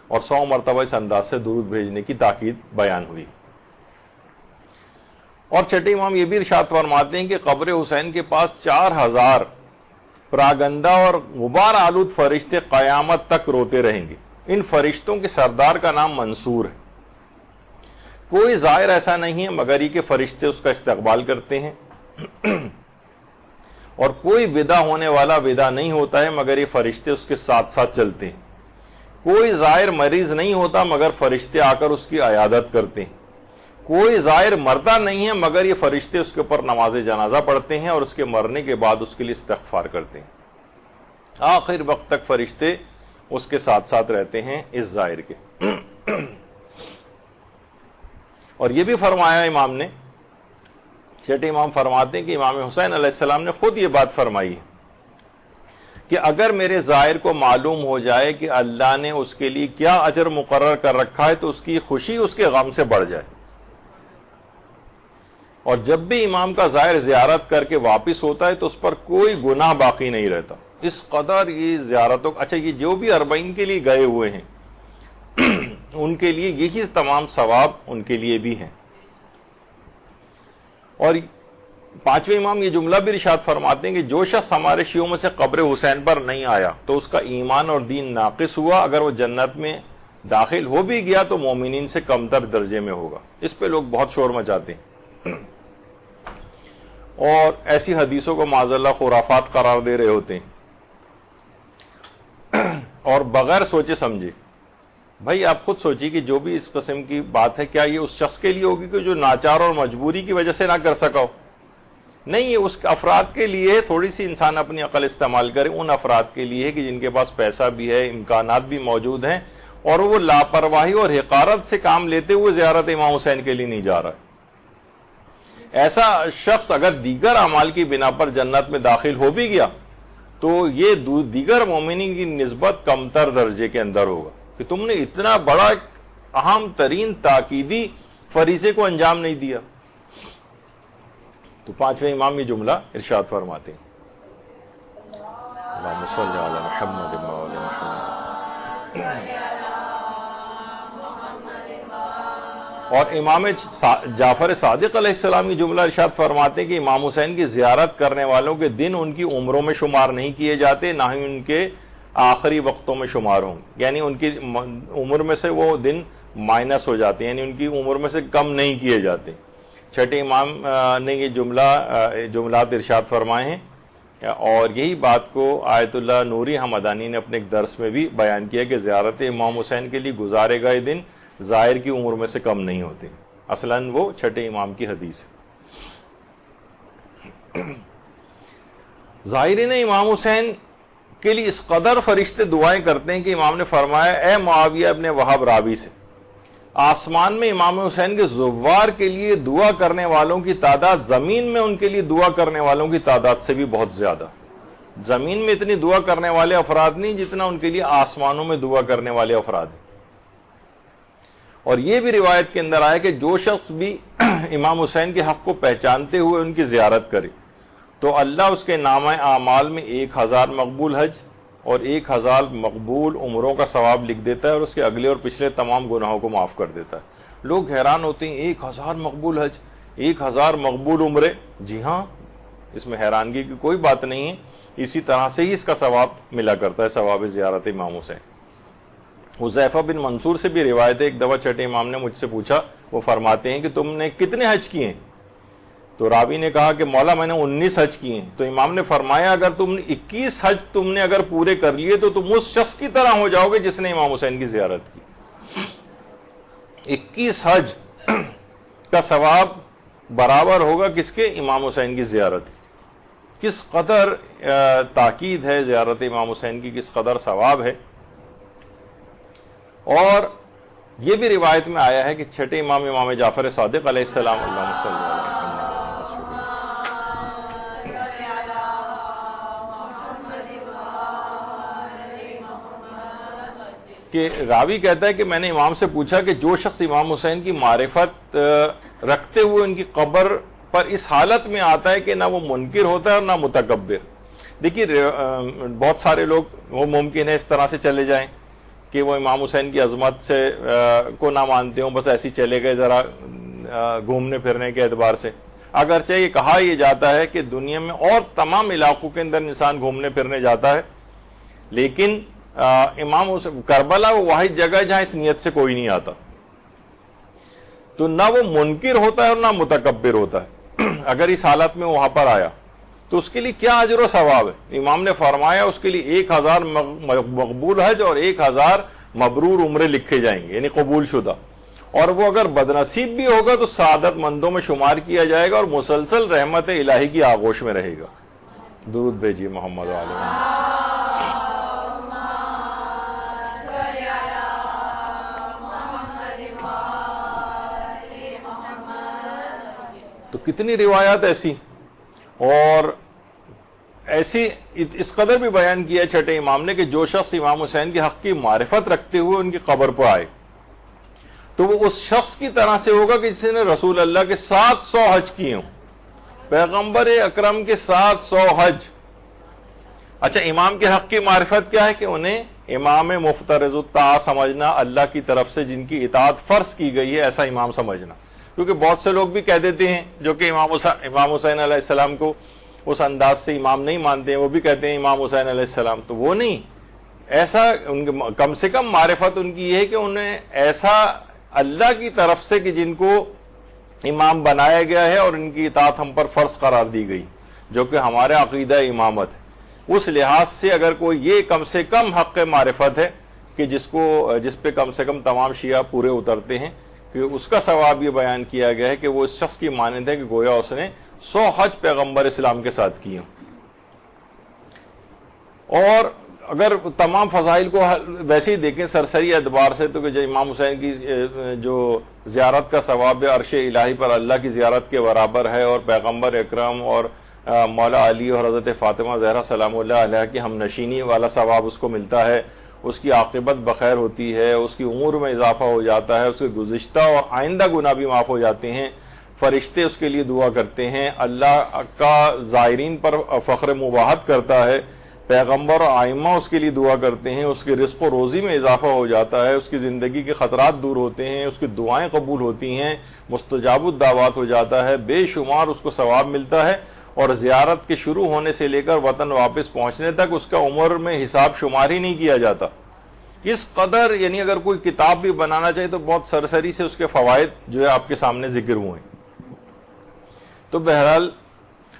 اور 100 مرتبہ اس انداز سے درود بھیجنے کی تاکید بیان ہوئی۔ اور چھٹے امام یہ بھی ارشاد فرماتے ہیں کہ قبر حسین کے پاس 4000 پراگندہ اور غبار آلود فرشتے قیامت تک روتے رہیں گے۔ ان فرشتوں کے سردار کا نام منصور ہے۔ کوئی زائر ایسا نہیں ہے مگر یہ کہ فرشتے اس کا استقبال کرتے ہیں اور کوئی ودا ہونے والا ودا نہیں ہوتا ہے مگر یہ فرشتے اس کے ساتھ ساتھ چلتے ہیں، کوئی زائر مریض نہیں ہوتا مگر فرشتے آ کر اس کی عیادت کرتے ہیں، کوئی زائر مرتا نہیں ہے مگر یہ فرشتے اس کے اوپر نماز جنازہ پڑھتے ہیں اور اس کے مرنے کے بعد اس کے لیے استغفار کرتے ہیں، آخر وقت تک فرشتے اس کے ساتھ ساتھ رہتے ہیں اس زائر کے۔ اور یہ بھی فرمایا امام نے، چھٹے امام فرماتے ہیں کہ امام حسین علیہ السلام نے خود یہ بات فرمائی ہے کہ اگر میرے زائر کو معلوم ہو جائے کہ اللہ نے اس کے لیے کیا اجر مقرر کر رکھا ہے تو اس کی خوشی اس کے غم سے بڑھ جائے، اور جب بھی امام کا زائر زیارت کر کے واپس ہوتا ہے تو اس پر کوئی گناہ باقی نہیں رہتا۔ اس قدر یہ زیارتوں، اچھا یہ جو بھی 40 کے لیے گئے ہوئے ہیں ان کے لیے یہی تمام ثواب ان کے لیے بھی ہیں۔ اور 5ویں امام یہ جملہ بھی ارشاد فرماتے ہیں کہ جو شخص ہمارے شیعوں میں سے قبر حسین پر نہیں آیا تو اس کا ایمان اور دین ناقص ہوا، اگر وہ جنت میں داخل ہو بھی گیا تو مومنین سے کمتر درجے میں ہوگا۔ اس پہ لوگ بہت شور مچاتے ہیں اور ایسی حدیثوں کو معاذ اللہ خرافات قرار دے رہے ہوتے ہیں اور بغیر سوچے سمجھے۔ بھائی آپ خود سوچیے کہ جو بھی اس قسم کی بات ہے، کیا یہ اس شخص کے لیے ہوگی کہ جو ناچار اور مجبوری کی وجہ سے نہ کر سکا ہو؟ نہیں، یہ اس افراد کے لیے تھوڑی سی انسان اپنی عقل استعمال کرے، ان افراد کے لیے کہ جن کے پاس پیسہ بھی ہے، امکانات بھی موجود ہیں، اور وہ لاپرواہی اور حقارت سے کام لیتے ہوئے زیارت امام حسین کے لیے نہیں جا رہا ہے۔ ایسا شخص اگر دیگر اعمال کی بنا پر جنت میں داخل ہو بھی گیا تو یہ دیگر مومنین کی نسبت کمتر درجے کے اندر ہوگا کہ تم نے اتنا بڑا اہم ترین تاکیدی فریضے کو انجام نہیں دیا۔ تو 5ویں امام یہ جملہ ارشاد فرماتے ہیں، اللہم صلی علی محمد و علی محمد۔ اور امام جعفر صادق علیہ السلام کی جملہ ارشاد فرماتے ہیں کہ امام حسین کی زیارت کرنے والوں کے دن ان کی عمروں میں شمار نہیں کیے جاتے، نہ ہی ان کے آخری وقتوں میں شمار ہوں، یعنی ان کی عمر میں سے وہ دن مائنس ہو جاتے ہیں، یعنی ان کی عمر میں سے کم نہیں کیے جاتے۔ چھٹے امام نے یہ جملات ارشاد فرمائے ہیں، اور یہی بات کو آیت اللہ نوری حمدانی نے اپنے ایک درس میں بھی بیان کیا کہ زیارت امام حسین کے لیے گزارے گئے دن زائر کی عمر میں سے کم نہیں ہوتے۔ اصلاً وہ چھٹے امام کی حدیث ہے۔ زائرین امام حسین کے لیے اس قدر فرشتے دعائیں کرتے ہیں کہ امام نے فرمایا، اے معاویہ ابن وہب راوی سے، آسمان میں امام حسین کے زوار کے لیے دعا کرنے والوں کی تعداد زمین میں ان کے لیے دعا کرنے والوں کی تعداد سے بھی بہت زیادہ۔ زمین میں اتنی دعا کرنے والے افراد نہیں جتنا ان کے لیے آسمانوں میں دعا کرنے والے افراد ہیں۔ اور یہ بھی روایت کے اندر آیا کہ جو شخص بھی امام حسین کے حق کو پہچانتے ہوئے ان کی زیارت کرے تو اللہ اس کے نامہ اعمال میں 1000 مقبول حج اور 1000 مقبول عمروں کا ثواب لکھ دیتا ہے اور اس کے اگلے اور پچھلے تمام گناہوں کو معاف کر دیتا ہے۔ لوگ حیران ہوتے ہیں، 1000 مقبول حج، 1000 مقبول عمرے۔ جی ہاں، اس میں حیرانگی کی کوئی بات نہیں ہے، اسی طرح سے ہی اس کا ثواب ملا کرتا ہے، ثواب زیارت امام حسین۔ حذیفہ بن منصور سے بھی روایت ہے، ایک دفعہ چھٹے امام نے مجھ سے پوچھا، وہ فرماتے ہیں کہ تم نے کتنے حج کیے ہیں؟ تو راوی نے کہا کہ مولا میں نے 19 حج کیے ہیں۔ تو امام نے فرمایا اگر تم نے 21 حج تم نے اگر پورے کر لیے تو تم اس شخص کی طرح ہو جاؤ گے جس نے امام حسین کی زیارت کی۔ 21 حج کا ثواب برابر ہوگا کس کے؟ امام حسین کی زیارت کی۔ کس قدر تاکید ہے زیارت امام حسین کی، کس قدر ثواب ہے۔ اور یہ بھی روایت میں آیا ہے کہ چھٹے امام جعفر صادق علیہ السلام، اللہم صلی علی کہ راوی کہتا ہے کہ میں نے امام سے پوچھا کہ جو شخص امام حسین کی معرفت رکھتے ہوئے ان کی قبر پر اس حالت میں آتا ہے کہ نہ وہ منکر ہوتا ہے اور نہ متکبر۔ دیکھیے بہت سارے لوگ وہ ممکن ہے اس طرح سے چلے جائیں کہ وہ امام حسین کی عظمت سے کو نہ مانتے ہوں، بس ایسی چلے گئے ذرا گھومنے پھرنے کے اعتبار سے۔ اگرچہ یہ کہا یہ جاتا ہے کہ دنیا میں اور تمام علاقوں کے اندر انسان گھومنے پھرنے جاتا ہے، لیکن امام حسین کربلا وہ واحد جگہ ہے جہاں اس نیت سے کوئی نہیں آتا، تو نہ وہ منکر ہوتا ہے اور نہ متکبر ہوتا ہے۔ اگر اس حالت میں وہاں پر آیا تو اس کے لیے کیا اجر و ثواب ہے؟ امام نے فرمایا اس کے لیے 1000 مقبول حج اور 1000 مبرور عمرے لکھے جائیں گے، یعنی قبول شدہ، اور وہ اگر بدنصیب بھی ہوگا تو سعادت مندوں میں شمار کیا جائے گا اور مسلسل رحمت الہی کی آغوش میں رہے گا۔ درود بھیجیے محمد علیہ۔ تو کتنی روایات ایسی، اور ایسی اس قدر بھی بیان کیا چھٹے امام نے کہ جو شخص امام حسین کے حق کی معرفت رکھتے ہوئے ان کی قبر پر آئے تو وہ اس شخص کی طرح سے ہوگا کہ جس نے رسول اللہ کے 700 حج کیے ہوں، پیغمبر اکرم کے 700 حج۔ اچھا، امام کے حق کی معرفت کیا ہے؟ کہ انہیں امام مفترض الطاعہ سمجھنا، اللہ کی طرف سے جن کی اطاعت فرض کی گئی ہے ایسا امام سمجھنا۔ کیونکہ بہت سے لوگ بھی کہہ دیتے ہیں جو کہ امام حسین علیہ السلام کو اس انداز سے امام نہیں مانتے ہیں، وہ بھی کہتے ہیں امام حسین علیہ السلام، تو وہ نہیں، ایسا کم سے کم معرفت ان کی یہ ہے کہ انہیں ایسا اللہ کی طرف سے کہ جن کو امام بنایا گیا ہے اور ان کی اطاعت ہم پر فرض قرار دی گئی، جو کہ ہمارا عقیدہ امامت ہے، اس لحاظ سے اگر کوئی یہ کم سے کم حق معرفت ہے کہ جس پہ کم سے کم تمام شیعہ پورے اترتے ہیں، کہ اس کا ثواب یہ بیان کیا گیا ہے کہ وہ اس شخص کی مانند ہے کہ گویا اس نے 100 حج پیغمبر اسلام کے ساتھ کیے ہوں۔ اور اگر تمام فضائل کو ویسے ہی دیکھیں سرسری اعتبار سے تو کہ امام حسین کی جو زیارت کا ثواب عرش الہی پر اللہ کی زیارت کے برابر ہے، اور پیغمبر اکرم اور مولا علی اور حضرت فاطمہ زہرا سلام اللہ علیہ کی ہم نشینی والا ثواب اس کو ملتا ہے، اس کی عاقبت بخیر ہوتی ہے، اس کی عمر میں اضافہ ہو جاتا ہے، اس کے گزشتہ اور آئندہ گناہ بھی معاف ہو جاتے ہیں، فرشتے اس کے لیے دعا کرتے ہیں، اللہ کا زائرین پر فخر مباحت کرتا ہے، پیغمبر اور آئمہ اس کے لیے دعا کرتے ہیں، اس کے رزق و روزی میں اضافہ ہو جاتا ہے، اس کی زندگی کے خطرات دور ہوتے ہیں، اس کی دعائیں قبول ہوتی ہیں، مستجاب الدعوات ہو جاتا ہے، بے شمار اس کو ثواب ملتا ہے، اور زیارت کے شروع ہونے سے لے کر وطن واپس پہنچنے تک اس کا عمر میں حساب شمار ہی نہیں کیا جاتا۔ اس قدر یعنی اگر کوئی کتاب بھی بنانا چاہے تو بہت سرسری سے اس کے فوائد جو ہے آپ کے سامنے ذکر ہوئے۔ تو بہرحال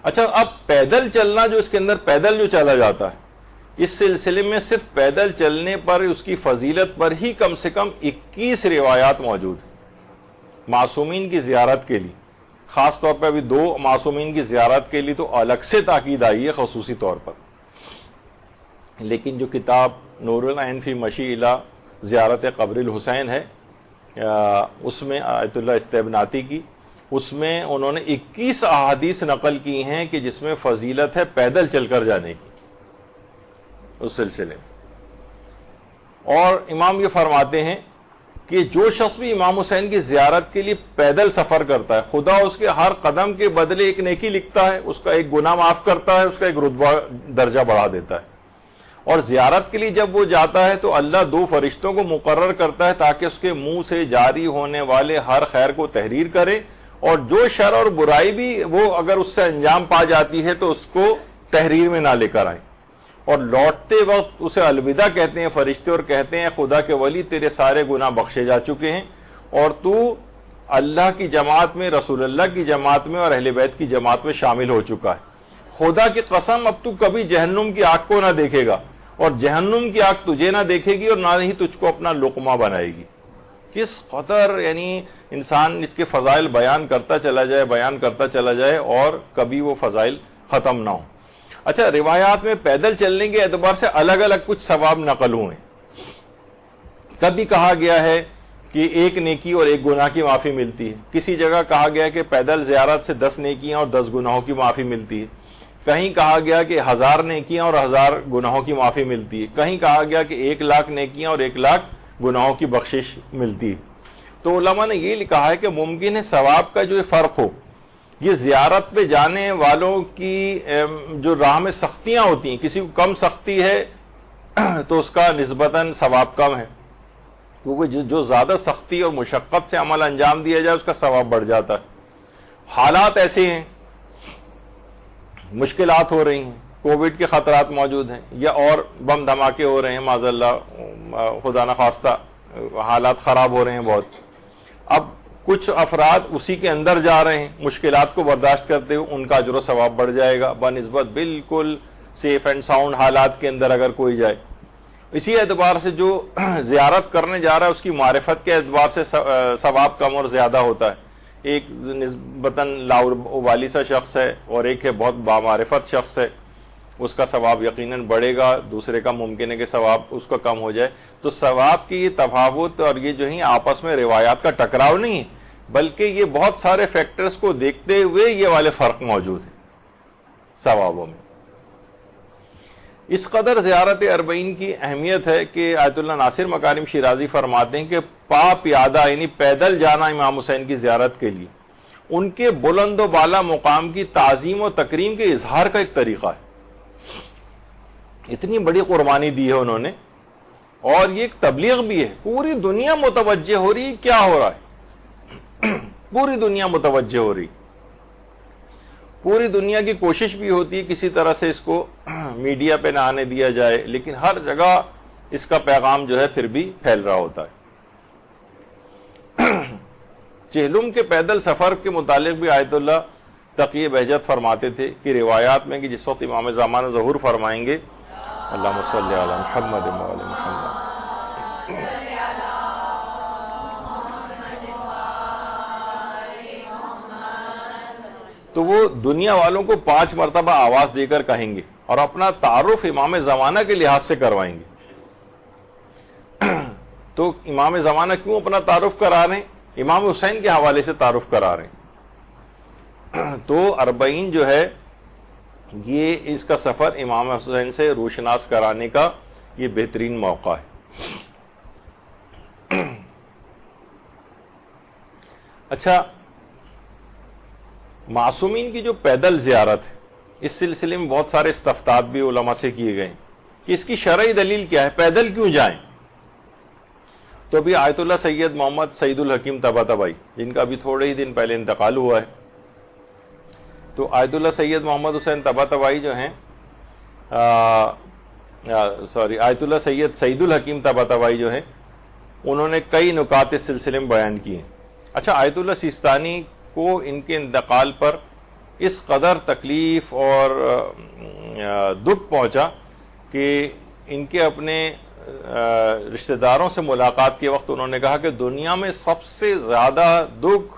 اچھا، اب پیدل چلنا جو اس کے اندر پیدل جو چلا جاتا ہے، اس سلسلے میں صرف پیدل چلنے پر اس کی فضیلت پر ہی کم سے کم 21 روایات موجود ہیں معصومین کی زیارت کے لیے، خاص طور پہ ابھی 2 معصومین کی زیارت کے لیے تو الگ سے تاکید آئی ہے خصوصی طور پر۔ لیکن جو کتاب نور العین فی مشی الی زیارت قبر الحسین ہے، اس میں آیت اللہ استبناتی کی، اس میں انہوں نے 21 احادیث نقل کی ہیں کہ جس میں فضیلت ہے پیدل چل کر جانے کی اس سلسلے میں۔ اور امام یہ فرماتے ہیں کہ جو شخص بھی امام حسین کی زیارت کے لیے پیدل سفر کرتا ہے، خدا اس کے ہر قدم کے بدلے ایک نیکی لکھتا ہے، اس کا ایک گناہ معاف کرتا ہے، اس کا ایک رتبہ درجہ بڑھا دیتا ہے۔ اور زیارت کے لیے جب وہ جاتا ہے تو اللہ 2 فرشتوں کو مقرر کرتا ہے تاکہ اس کے منہ سے جاری ہونے والے ہر خیر کو تحریر کرے، اور جو شر اور برائی بھی وہ اگر اس سے انجام پا جاتی ہے تو اس کو تحریر میں نہ لے کر آئیں، اور لوٹتے وقت اسے الوداع کہتے ہیں فرشتے، اور کہتے ہیں خدا کے ولی تیرے سارے گناہ بخشے جا چکے ہیں، اور تو اللہ کی جماعت میں، رسول اللہ کی جماعت میں اور اہل بیت کی جماعت میں شامل ہو چکا ہے۔ خدا کی قسم اب تو کبھی جہنم کی آگ کو نہ دیکھے گا، اور جہنم کی آگ تجھے نہ دیکھے گی، اور نہ ہی تجھ کو اپنا لقمہ بنائے گی۔ کس قدر یعنی انسان اس کے فضائل بیان کرتا چلا جائے اور کبھی وہ فضائل ختم نہ ہو۔ اچھا، روایات میں پیدل چلنے کے اعتبار سے الگ الگ کچھ ثواب نقل ہوئے۔ کبھی کہا گیا ہے کہ 1 نیکی اور 1 گناہ کی معافی ملتی ہے، کسی جگہ کہا گیا کہ پیدل زیارت سے 10 نیکیاں اور 10 گناہوں کی معافی ملتی ہے، کہیں کہا گیا کہ 1000 نیکیاں اور 1000 گناہوں کی معافی ملتی ہے، کہیں کہا گیا کہ 1,00,000 نیکیاں اور 1,00,000 گناہوں کی بخشش ملتی ہے۔ تو علماء نے یہ کہا ہے کہ ممکن ہے ثواب کا جو فرق ہو، یہ زیارت پہ جانے والوں کی جو راہ میں سختیاں ہوتی ہیں، کسی کو کم سختی ہے تو اس کا نسبتاً ثواب کم ہے، کیونکہ جو زیادہ سختی اور مشقت سے عمل انجام دیا جائے اس کا ثواب بڑھ جاتا ہے۔ حالات ایسے ہیں، مشکلات ہو رہی ہیں، کووڈ کے خطرات موجود ہیں، یا اور بم دھماکے ہو رہے ہیں، معاذ اللہ خدا نخواستہ حالات خراب ہو رہے ہیں بہت۔ اب کچھ افراد اسی کے اندر جا رہے ہیں مشکلات کو برداشت کرتے ہوئے، ان کا اجر و ثواب بڑھ جائے گا بنسبت بالکل سیف اینڈ ساؤنڈ حالات کے اندر اگر کوئی جائے۔ اسی اعتبار سے جو زیارت کرنے جا رہا ہے اس کی معرفت کے اعتبار سے ثواب کم اور زیادہ ہوتا ہے۔ ایک نسبتاً لاوالی سا شخص ہے اور ایک ہے بہت بامعرفت شخص ہے، اس کا ثواب یقیناً بڑھے گا، دوسرے کا ممکن ہے کہ ثواب اس کا کم ہو جائے۔ تو ثواب کی یہ تفاوت اور یہ جو ہے آپس میں روایات کا ٹکراؤ نہیں ہے، بلکہ یہ بہت سارے فیکٹرز کو دیکھتے ہوئے یہ والے فرق موجود ہیں ثوابوں میں۔ اس قدر زیارت اربعین کی اہمیت ہے کہ آیت اللہ ناصر مکارم شیرازی فرماتے ہیں کہ پا پیادہ یعنی پیدل جانا امام حسین کی زیارت کے لیے ان کے بلند و بالا مقام کی تعظیم و تکریم کے اظہار کا ایک طریقہ ہے۔ اتنی بڑی قربانی دی ہے انہوں نے، اور یہ ایک تبلیغ بھی ہے، پوری دنیا متوجہ ہو رہی، کیا ہو رہا ہے پوری دنیا متوجہ ہو رہی، پوری دنیا کی کوشش بھی ہوتی ہے کسی طرح سے اس کو میڈیا پہ نہ آنے دیا جائے، لیکن ہر جگہ اس کا پیغام جو ہے پھر بھی پھیل رہا ہوتا ہے۔ چہلم کے پیدل سفر کے متعلق بھی آیت اللہ تقی بہجت فرماتے تھے کہ روایات میں کہ جس وقت امام زمانہ ظہور فرمائیں گے، اللہم صلی علی محمد و علی محمد، تو وہ دنیا والوں کو 5 مرتبہ آواز دے کر کہیں گے اور اپنا تعارف امام زمانہ کے لحاظ سے کروائیں گے۔ تو امام زمانہ کیوں اپنا تعارف کرا رہے ہیں؟ امام حسین کے حوالے سے تعارف کرا رہے ہیں۔ تو اربعین جو ہے یہ اس کا سفر امام حسین سے روشناس کرانے کا یہ بہترین موقع ہے۔ اچھا، معصومین کی جو پیدل زیارت ہے، اس سلسلے میں بہت سارے استفتاء بھی علماء سے کیے گئے کہ اس کی شرعی دلیل کیا ہے، پیدل کیوں جائیں؟ تو ابھی آیت اللہ سید محمد سعید الحکیم طباطبائی، جن کا ابھی تھوڑے ہی دن پہلے انتقال ہوا ہے، تو آیت اللہ سید محمد حسین طباطبائی جو ہیں آیت اللہ سعید الحکیم طباطبائی جو ہیں، انہوں نے کئی نکات اس سلسلے میں بیان کیے ہیں۔ اچھا، آیت اللہ سیستانی کو ان کے انتقال پر اس قدر تکلیف اور دکھ پہنچا کہ ان کے اپنے رشتہ داروں سے ملاقات کے وقت انہوں نے کہا کہ دنیا میں سب سے زیادہ دکھ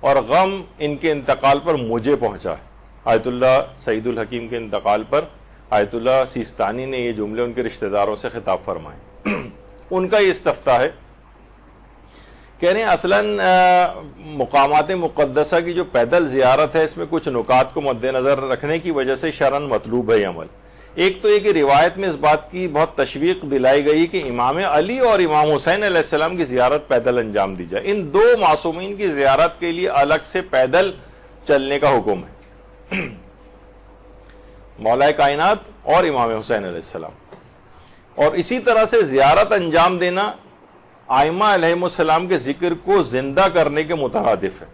اور غم ان کے انتقال پر مجھے پہنچا ہے۔ آیت اللہ سعید الحکیم کے انتقال پر آیت اللہ سیستانی نے یہ جملے ان کے رشتہ داروں سے خطاب فرمائے۔ ان کا یہ استفتاء ہے، کہہ رہے ہیں اصلاً مقامات مقدسہ کی جو پیدل زیارت ہے اس میں کچھ نکات کو مد نظر رکھنے کی وجہ سے شرعاً مطلوب ہے یہ عمل۔ ایک تو یہ کہ روایت میں اس بات کی بہت تشویق دلائی گئی کہ امام علی اور امام حسین علیہ السلام کی زیارت پیدل انجام دی جائے۔ ان دو معصومین کی زیارت کے لیے الگ سے پیدل چلنے کا حکم ہے، مولا کائنات اور امام حسین علیہ السلام۔ اور اسی طرح سے زیارت انجام دینا ائمہ علیہم السلام کے ذکر کو زندہ کرنے کے مترادف ہے،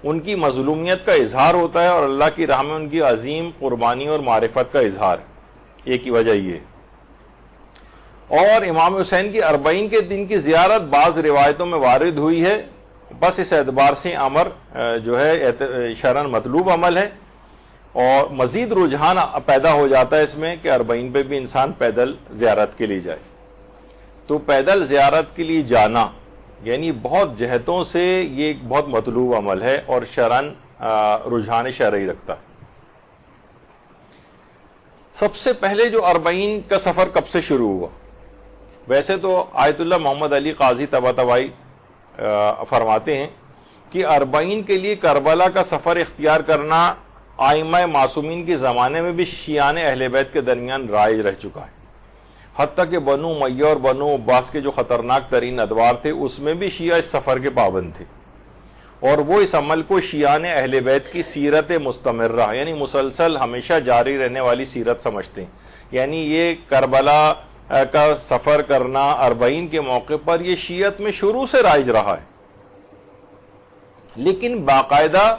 ان کی مظلومیت کا اظہار ہوتا ہے اور اللہ کی راہ میں ان کی عظیم قربانی اور معرفت کا اظہار ہے۔ ایک ہی وجہ یہ ہے۔ اور امام حسین کی اربعین کے دن کی زیارت بعض روایتوں میں وارد ہوئی ہے، بس اس اعتبار سے امر جو ہے شرعاً مطلوب عمل ہے، اور مزید رجحان پیدا ہو جاتا ہے اس میں کہ اربعین پہ بھی انسان پیدل زیارت کے لیے جائے۔ تو پیدل زیارت کے لیے جانا یعنی بہت جہتوں سے یہ ایک بہت مطلوب عمل ہے اور شرعاً رجحان شرعی رکھتا ہے۔ سب سے پہلے جو اربعین کا سفر کب سے شروع ہوا؟ ویسے تو آیت اللہ محمد علی قاضی طباطبائی فرماتے ہیں کہ اربعین کے لیے کربلا کا سفر اختیار کرنا ائمہ معصومین کے زمانے میں بھی شیعان اہل بیت کے درمیان رائج رہ چکا ہے، حتیٰ کہ بنو امیہ اور بنو عباس کے جو خطرناک ترین ادوار تھے اس میں بھی شیعہ اس سفر کے پابند تھے، اور وہ اس عمل کو شیعان اہل بیت کی سیرت مستمرہ یعنی مسلسل ہمیشہ جاری رہنے والی سیرت سمجھتے ہیں۔ یعنی یہ کربلا کا سفر کرنا اربعین کے موقع پر یہ شیعت میں شروع سے رائج رہا ہے، لیکن باقاعدہ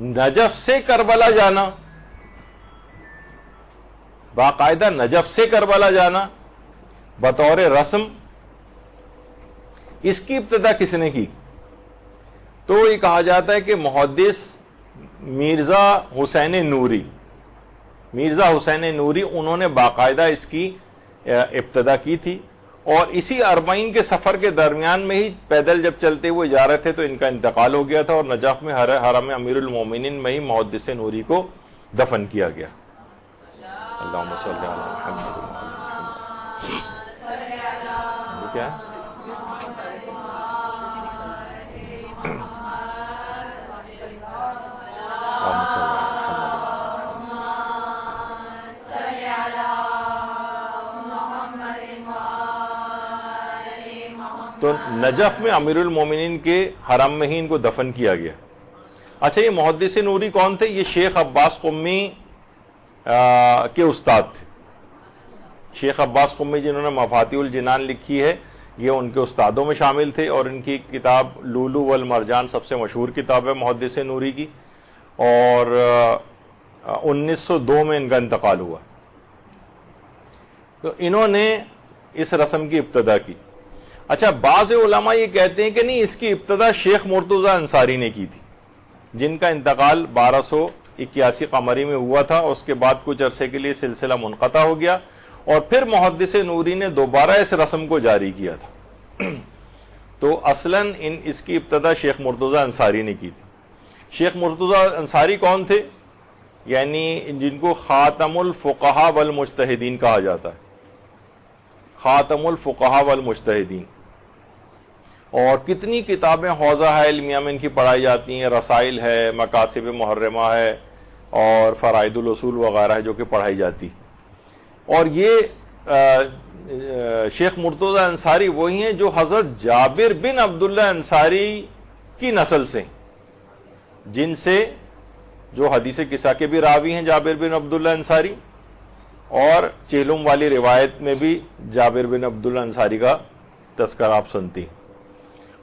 نجف سے کربلا جانا، باقاعدہ نجف سے کربلا جانا بطور رسم، اس کی ابتدا کس نے کی؟ تو یہ کہا جاتا ہے کہ محدث مرزا حسین نوری انہوں نے باقاعدہ اس کی ابتدا کی تھی، اور اسی 40 کے سفر کے درمیان میں ہی پیدل جب چلتے ہوئے جا رہے تھے تو ان کا انتقال ہو گیا تھا، اور نجف میں حرم امیر المومنین میں ہی محدث نوری کو دفن کیا گیا۔ اللہم صلی علی محمد۔ یہ کیا ہے؟ تو نجف میں امیر المومنین کے حرم میں ہی ان کو دفن کیا گیا۔ اچھا، یہ محدث نوری کون تھے؟ یہ شیخ عباس قمی کے استاد تھے۔ شیخ عباس قمی جنہوں نے مفاتیح الجنان لکھی ہے، یہ ان کے استادوں میں شامل تھے، اور ان کی کتاب لولو والمرجان سب سے مشہور کتاب ہے محدث نوری کی، اور 1902 میں ان کا انتقال ہوا۔ تو انہوں نے اس رسم کی ابتدا کی۔ اچھا، بعض علماء یہ کہتے ہیں کہ نہیں، اس کی ابتدا شیخ مرتضیٰ انصاری نے کی تھی، جن کا انتقال 1281 قمری میں ہوا تھا، اور اس کے بعد کچھ عرصے کے لیے سلسلہ منقطع ہو گیا، اور پھر محدث نوری نے دوبارہ اس رسم کو جاری کیا تھا۔ تو اصلاً اس کی ابتدا شیخ مرتضیٰ انصاری نے کی تھی۔ شیخ مرتضیٰ انصاری کون تھے؟ یعنی جن کو خاتم الفقہاء والمجتہدین کہا جاتا ہے، خاتم الفقہاء والمجتہدین، اور کتنی کتابیں حوزہ علمیہ میں ان کی پڑھائی جاتی ہیں، رسائل ہے، مقاصد محرمہ ہے، اور فرائض الاصول وغیرہ ہے جو کہ پڑھائی جاتی۔ اور یہ شیخ مرتضیٰ انصاری وہی ہیں جو حضرت جابر بن عبداللہ انصاری کی نسل سے، جن سے جو حدیث قصہ کے بھی راوی ہیں جابر بن عبداللہ انصاری، اور چہلم والی روایت میں بھی جابر بن عبداللہ انصاری کا تذکرہ آپ سنتی ہیں۔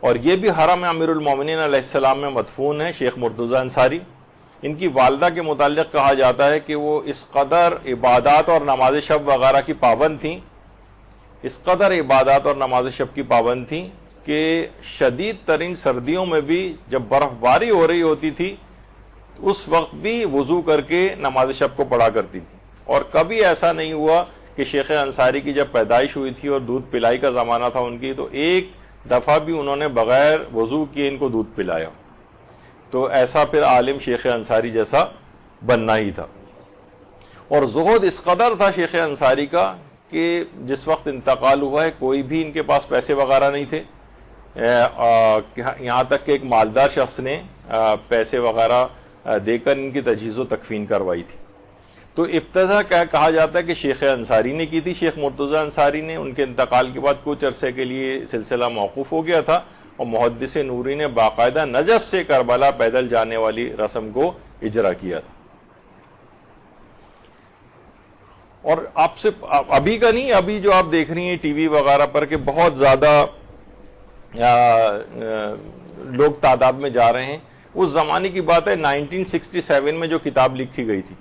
اور یہ بھی حرم امیر المومنین علیہ السلام میں مدفون ہے شیخ مرتضیٰ انصاری۔ ان کی والدہ کے متعلق کہا جاتا ہے کہ وہ اس قدر عبادات اور نماز شب وغیرہ کی پابند تھیں، اس قدر عبادات اور نماز شب کی پابند تھیں کہ شدید ترین سردیوں میں بھی جب برف باری ہو رہی ہوتی تھی اس وقت بھی وضو کر کے نماز شب کو پڑھا کرتی تھی، اور کبھی ایسا نہیں ہوا کہ شیخ انصاری کی جب پیدائش ہوئی تھی اور دودھ پلائی کا زمانہ تھا ان کی، تو ایک دفعہ بھی انہوں نے بغیر وضو کیے ان کو دودھ پلایا۔ تو ایسا پھر عالم شیخ انصاری جیسا بننا ہی تھا۔ اور زہد اس قدر تھا شیخ انصاری کا کہ جس وقت انتقال ہوا ہے کوئی بھی ان کے پاس پیسے وغیرہ نہیں تھے، یہاں تک کہ ایک مالدار شخص نے پیسے وغیرہ دے کر ان کی تجہیز و تکفین کروائی تھی۔ تو ابتدا کہا جاتا ہے کہ شیخ انصاری نے کی تھی، شیخ مرتضیٰ انصاری نے۔ ان کے انتقال کے بعد کچھ عرصے کے لیے سلسلہ موقوف ہو گیا تھا، اور محدث نوری نے باقاعدہ نجف سے کربلا پیدل جانے والی رسم کو اجرا کیا تھا۔ اور آپ سے ابھی کا نہیں، ابھی جو آپ دیکھ رہی ہیں ٹی وی وغیرہ پر کہ بہت زیادہ لوگ تعداد میں جا رہے ہیں، اس زمانے کی بات ہے 1967 میں جو کتاب لکھی گئی تھی،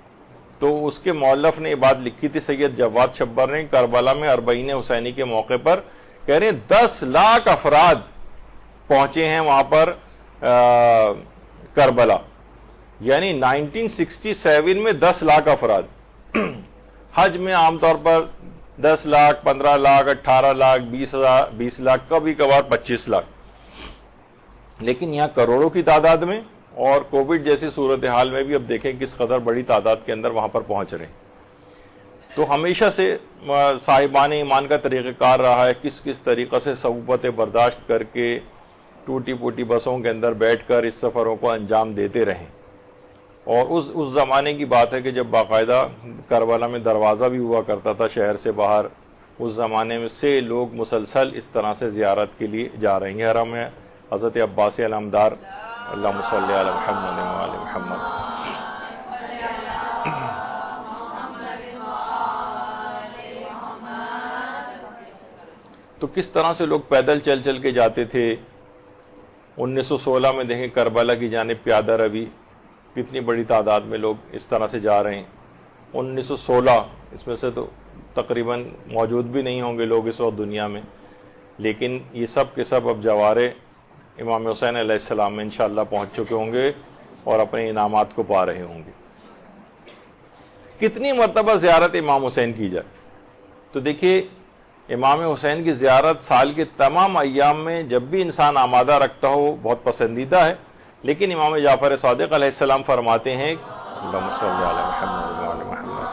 تو اس کے مؤلف نے یہ بات لکھی تھی سید جواد شبر نے، کربلا میں 40 حسینی کے موقع پر کہہ رہے ہیں 10 لاکھ افراد پہنچے ہیں وہاں پر کربلا، یعنی 1967 میں 10 لاکھ افراد۔ حج میں عام طور پر 10 لاکھ 15 لاکھ 18 لاکھ 20 لاکھ کبھی کبھار 25 لاکھ، لیکن یہاں کروڑوں کی تعداد میں، اور کووڈ جیسی صورتحال میں بھی اب دیکھیں کس قدر بڑی تعداد کے اندر وہاں پر پہنچ رہے ہیں۔ تو ہمیشہ سے صاحبان ایمان کا طریقہ کار رہا ہے کس کس طریقے سے صعوبتیں برداشت کر کے ٹوٹی پوٹی بسوں کے اندر بیٹھ کر اس سفروں کو انجام دیتے رہیں۔ اور اس زمانے کی بات ہے کہ جب باقاعدہ کربلا میں دروازہ بھی ہوا کرتا تھا شہر سے باہر، اس زمانے میں سے لوگ مسلسل اس طرح سے زیارت کے لیے جا رہے ہیں۔ حرم میں حضرت عباس علمدار، اللہم صلی علی محمد وآل محمد۔ تو کس طرح سے لوگ پیدل چل چل کے جاتے تھے۔ 1916 میں دیکھیں کربلا کی جانب پیادہ روی، کتنی بڑی تعداد میں لوگ اس طرح سے جا رہے ہیں۔ 1916 اس میں سے تو تقریباً موجود بھی نہیں ہوں گے لوگ اس وقت دنیا میں، لیکن یہ سب کے سب اب جوارے امام حسین علیہ السلام میں انشاءاللہ پہنچ چکے ہوں گے اور اپنے انعامات کو پا رہے ہوں گے۔ کتنی مرتبہ زیارت امام حسین کی جائے؟ تو دیکھیے امام حسین کی زیارت سال کے تمام ایام میں جب بھی انسان آمادہ رکھتا ہو بہت پسندیدہ ہے، لیکن امام جعفر صادق علیہ السلام فرماتے ہیں اللہم صلی علی محمد وعلی محمد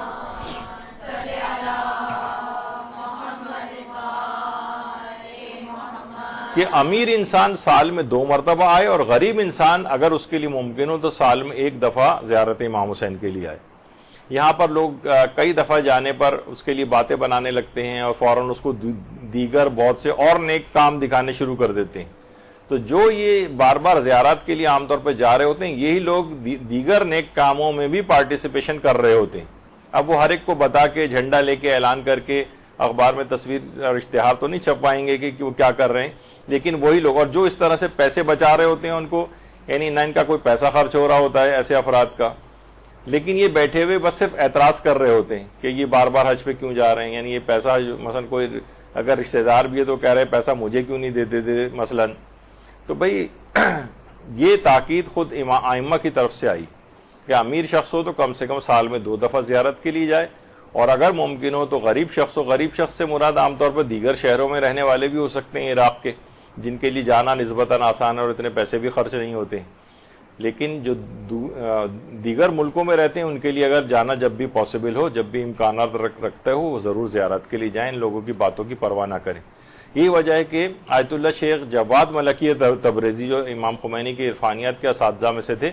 کہ امیر انسان سال میں 2 مرتبہ آئے اور غریب انسان اگر اس کے لیے ممکن ہو تو سال میں 1 دفعہ زیارت امام حسین کے لیے آئے۔ یہاں پر لوگ کئی دفعہ جانے پر اس کے لیے باتیں بنانے لگتے ہیں اور فوراً اس کو دیگر بہت سے اور نیک کام دکھانے شروع کر دیتے ہیں۔ تو جو یہ بار بار زیارات کے لیے عام طور پہ جا رہے ہوتے ہیں یہی لوگ دیگر نیک کاموں میں بھی پارٹیسپیشن کر رہے ہوتے ہیں۔ اب وہ ہر ایک کو بتا کے جھنڈا لے کے اعلان کر کے اخبار میں تصویر اور اشتہار تو نہیں چھپوائیں گے کہ وہ کیا کر رہے ہیں، لیکن وہی لوگ اور جو اس طرح سے پیسے بچا رہے ہوتے ہیں ان کو، یعنی نہ ان کا کوئی پیسہ خرچ ہو رہا ہوتا ہے ایسے افراد کا، لیکن یہ بیٹھے ہوئے بس صرف اعتراض کر رہے ہوتے ہیں کہ یہ بار بار حج پہ کیوں جا رہے ہیں، یعنی یہ پیسہ مثلا کوئی اگر رشتہ دار بھی ہے تو کہہ رہے پیسہ مجھے کیوں نہیں دیتے تھے مثلا۔ تو بھائی یہ تاکید خود ائمہ کی طرف سے آئی کہ امیر شخص ہو تو کم سے کم سال میں 2 دفعہ زیارت کے لیے جائے، اور اگر ممکن ہو تو غریب شخص ہو۔ غریب شخص سے مراد عام طور پر دیگر شہروں میں رہنے والے بھی ہو سکتے ہیں عراق کے، جن کے لیے جانا نسبتاً آسان ہے اور اتنے پیسے بھی خرچ نہیں ہوتے ہیں، لیکن جو دیگر ملکوں میں رہتے ہیں ان کے لیے اگر جانا جب بھی پاسبل ہو، جب بھی امکانات رکھتے ہو، وہ ضرور زیارت کے لیے جائیں، ان لوگوں کی باتوں کی پرواہ نہ کریں۔ یہی وجہ ہے کہ آیت اللہ شیخ جواد ملکی تبریزی جو امام خمینی کے عرفانیات کے اساتذہ میں سے تھے،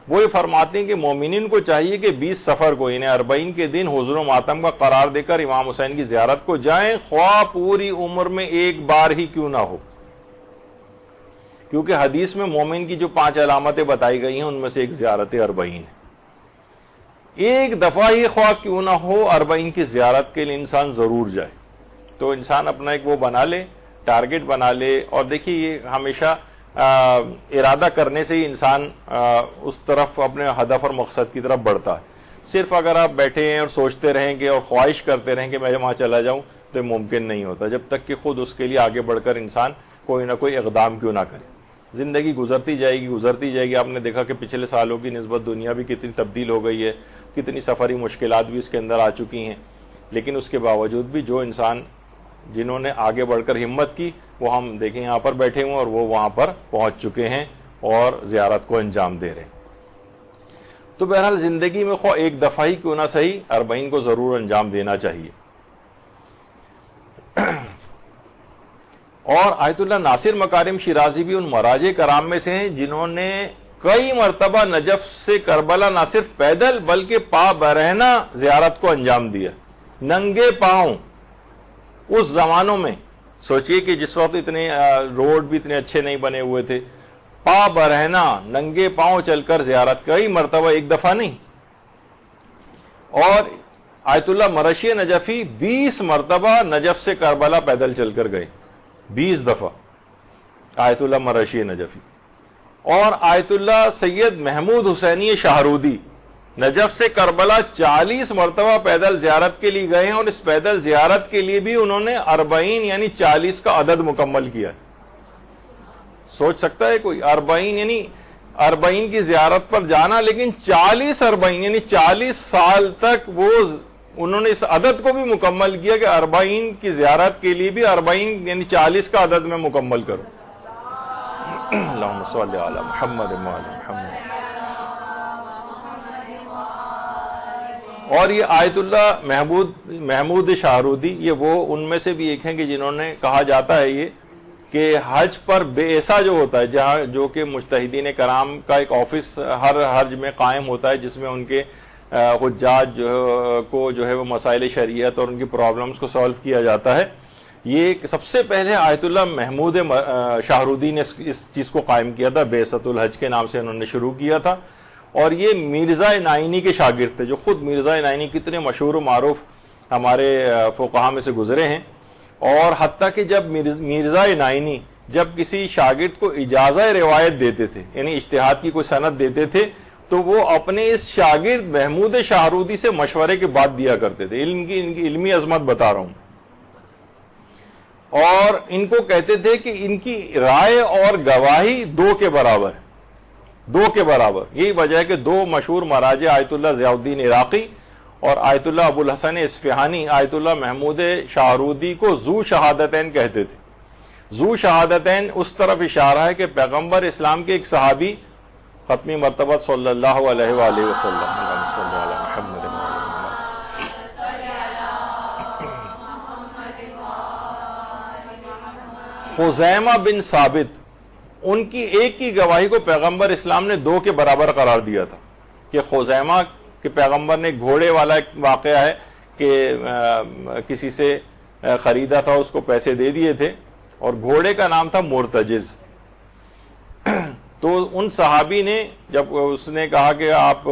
وہ یہ فرماتے ہیں کہ مومنین کو چاہیے کہ 20 سفر کو یعنی 40 کے دن حضور و ماتم کا قرار دے کر امام حسین کی زیارت کو جائیں، خواہ پوری عمر میں 1 بار ہی کیوں نہ ہو، کیونکہ حدیث میں مومن کی جو 5 علامتیں بتائی گئی ہیں ان میں سے ایک زیارت 40 ہے۔ 1 دفعہ ہی خواہ کیوں نہ ہو 40 کی زیارت کے لیے انسان ضرور جائے۔ تو انسان اپنا ایک وہ بنا لے، ٹارگٹ بنا لے، اور دیکھیے یہ ہمیشہ ارادہ کرنے سے ہی انسان اس طرف اپنے ہدف اور مقصد کی طرف بڑھتا ہے۔ صرف اگر آپ بیٹھے ہیں اور سوچتے رہیں گے اور خواہش کرتے رہیں کہ میں وہاں چلا جاؤں تو یہ ممکن نہیں ہوتا جب تک کہ خود اس کے لیے آگے بڑھ کر انسان کوئی نہ کوئی اقدام کیوں نہ کرے۔ زندگی گزرتی جائے گی۔ آپ نے دیکھا کہ پچھلے سالوں کی نسبت دنیا بھی کتنی تبدیل ہو گئی ہے، کتنی سفری مشکلات بھی اس کے اندر آ چکی ہیں، لیکن اس کے باوجود بھی جو انسان جنہوں نے آگے بڑھ کر ہمت کی وہ ہم دیکھیں یہاں پر بیٹھے ہوئے اور وہ وہاں پر پہنچ چکے ہیں اور زیارت کو انجام دے رہے ہیں۔ تو بہرحال زندگی میں خواہ 1 دفعہ ہی کیوں نہ صحیح 40 کو ضرور انجام دینا چاہیے۔ اور آیت اللہ ناصر مکارم شیرازی بھی ان مراجع کرام میں سے ہیں جنہوں نے کئی مرتبہ نجف سے کربلا نہ صرف پیدل بلکہ پا برہنہ زیارت کو انجام دیا، ننگے پاؤں۔ اس زمانوں میں سوچئے کہ جس وقت اتنے روڈ بھی اتنے اچھے نہیں بنے ہوئے تھے، پا برہنہ ننگے پاؤں چل کر زیارت کئی مرتبہ، 1 دفعہ نہیں۔ اور آیت اللہ مرشی نجفی 20 مرتبہ نجف سے کربلا پیدل چل کر گئے، 20 دفعہ آیت اللہ مرشی نجفی۔ اور آیت اللہ سید محمود حسینی شاہرودی نجف سے کربلا 40 مرتبہ پیدل زیارت کے لیے گئے ہیں، اور اس پیدل زیارت کے لیے بھی انہوں نے 40 یعنی 40 کا عدد مکمل کیا۔ سوچ سکتا ہے کوئی 40 یعنی 40 کی زیارت پر جانا، لیکن 40 یعنی 40 سال تک وہ انہوں نے اس عدد کو بھی مکمل کیا کہ 40 کی زیارت کے لیے بھی 40 یعنی 40 کا عدد میں مکمل کرو۔ اللہم صلی علی محمد وعلی محمد۔ اور یہ آیت اللہ محمود شاہرودی یہ وہ ان میں سے بھی ایک ہیں کہ جنہوں نے کہا جاتا ہے یہ کہ حج پر بیعصا جو ہوتا ہے، جہاں جو کہ مجتہدین کرام کا ایک آفس ہر حج میں قائم ہوتا ہے جس میں ان کے حجاج کو جو ہے وہ مسائل شریعت اور ان کی پرابلمز کو سالو کیا جاتا ہے، یہ سب سے پہلے آیت اللہ محمود شاہرودی نے اس چیز کو قائم کیا تھا، بیعصۃ الحج کے نام سے انہوں نے شروع کیا تھا۔ اور یہ مرزا نائینی کے شاگرد تھے، جو خود مرزا نائینی کتنے مشہور و معروف ہمارے فقہا میں سے گزرے ہیں۔ اور حتیٰ کہ جب مرزا نائینی جب کسی شاگرد کو اجازہ روایت دیتے تھے، یعنی اجتہاد کی کوئی سند دیتے تھے، تو وہ اپنے اس شاگرد محمود شاہرودی سے مشورے کے بعد دیا کرتے تھے۔ ان کی علمی عظمت بتا رہا ہوں۔ اور ان کو کہتے تھے کہ ان کی رائے اور گواہی دو کے برابر ہے، دو کے برابر. یہی وجہ ہے کہ دو مشہور مراجع آیت اللہ ضیاء الدین عراقی اور آیت اللہ ابو الحسن اصفہانی آیت اللہ محمود شاہرودی کو ذو شہادتین کہتے تھے. ذو شہادتین اس طرف اشارہ ہے کہ پیغمبر اسلام کے ایک صحابی ختمی مرتبہ صلی اللہ علیہ وآلہ وسلم خزیمہ بن ثابت، ان کی ایک کی گواہی کو پیغمبر اسلام نے دو کے برابر قرار دیا تھا. کہ خزیمہ کہ پیغمبر نے گھوڑے والا ایک واقعہ ہے کہ کسی سے خریدا تھا، اس کو پیسے دے دیے تھے اور گھوڑے کا نام تھا مرتجز. تو ان صحابی نے جب اس نے کہا کہ آپ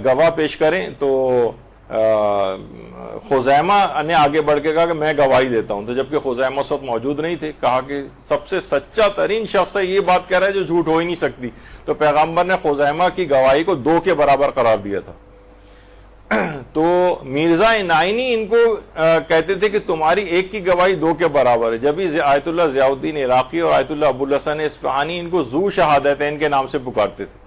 گواہ پیش کریں تو خزیمہ نے آگے بڑھ کے کہا کہ میں گواہی دیتا ہوں. تو جبکہ خزیمہ اس وقت موجود نہیں تھے، کہا کہ سب سے سچا ترین شخص ہے، یہ بات کہہ رہا ہے جو جھوٹ ہو ہی نہیں سکتی. تو پیغمبر نے خزیمہ کی گواہی کو دو کے برابر قرار دیا تھا. تو مرزا نائینی ان کو کہتے تھے کہ تمہاری ایک کی گواہی دو کے برابر ہے. جبھی آیت اللہ ضیاء الدین عراقی اور آیت اللہ ابو الحسن اصفہانی ان کو ذو شہادتین کے نام سے پکارتے تھے.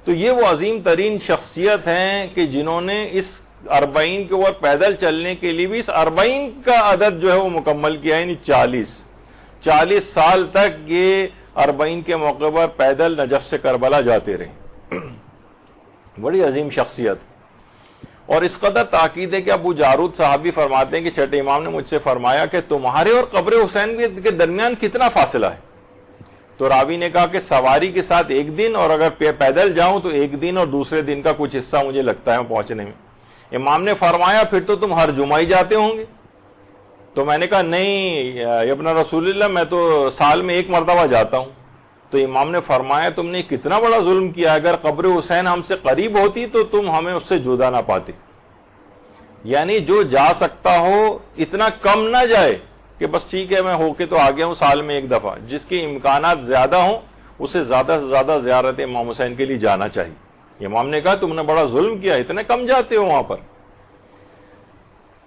تو یہ وہ عظیم ترین شخصیت ہیں کہ جنہوں نے اس 40 کے اوپر پیدل چلنے کے لیے بھی اس 40 کا عدد جو ہے وہ مکمل کیا، یعنی 40 سال تک یہ 40 کے موقع پر پیدل نجف سے کربلا جاتے رہے. بڑی عظیم شخصیت. اور اس قدر تاکید ہے کہ ابو جارود صحابی فرماتے ہیں کہ چھٹے امام نے مجھ سے فرمایا کہ تمہارے اور قبر حسین کے درمیان کتنا فاصلہ ہے؟ تو راوی نے کہا کہ سواری کے ساتھ 1 دن، اور اگر پیدل جاؤں تو 1 دن اور دوسرے دن کا کچھ حصہ مجھے لگتا ہے پہنچنے میں. امام نے فرمایا پھر تو تم ہر جمعہ ہی جاتے ہوں گے؟ تو میں نے کہا نہیں ابن رسول اللہ، میں تو سال میں 1 مرتبہ جاتا ہوں. تو امام نے فرمایا تم نے کتنا بڑا ظلم کیا، اگر قبر حسین ہم سے قریب ہوتی تو تم ہمیں اس سے جدا نہ پاتے. یعنی جو جا سکتا ہو اتنا کم نہ جائے کہ بس ٹھیک ہے میں ہو کے تو آ گیا ہوں سال میں 1 دفعہ. جس کے امکانات زیادہ ہوں اسے زیادہ سے زیادہ زیارت امام حسین کے لیے جانا چاہیے. امام نے کہا تم نے بڑا ظلم کیا، اتنے کم جاتے ہو وہاں پر.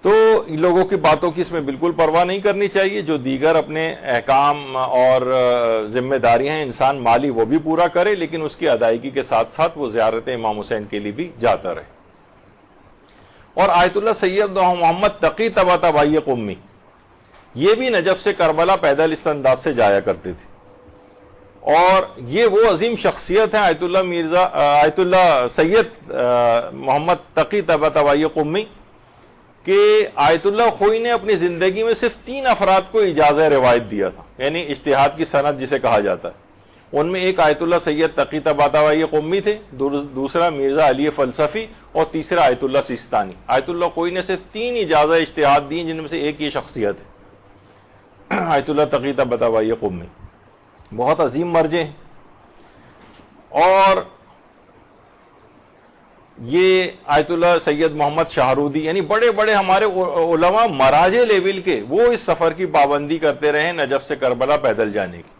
تو لوگوں کی باتوں کی اس میں بالکل پرواہ نہیں کرنی چاہیے. جو دیگر اپنے احکام اور ذمہ داریاں ہیں انسان مالی وہ بھی پورا کرے، لیکن اس کی ادائیگی کے ساتھ ساتھ وہ زیارت امام حسین کے لیے بھی جاتا رہے. اور آیت اللہ سید محمد تقی طباطبائی قمی یہ بھی نجف سے کربلا پیدل اس انداز سے جایا کرتے تھے. اور یہ وہ عظیم شخصیت ہیں آیت اللہ سید محمد تقی طباطبائی قمی کہ آیت اللہ خوئی نے اپنی زندگی میں صرف 3 افراد کو اجازہ روایت دیا تھا، یعنی اجتہاد کی سند جسے کہا جاتا ہے. ان میں ایک آیت اللہ سید تقی طباطبائی قمی تھے، دوسرا مرزا علی فلسفی، اور تیسرا آیت اللہ سیستانی. آیت اللہ خوئی نے صرف 3 اجازہ اجتہاد دی جن میں سے ایک یہ شخصیت ہے آیت اللہ تقی طباطبائی قمی. بہت عظیم مرجع ہیں. اور یہ آیت اللہ سید محمد شاہرودی یعنی بڑے بڑے ہمارے علماء مراجع لیول کے، وہ اس سفر کی پابندی کرتے رہے نجف سے کربلا پیدل جانے کی.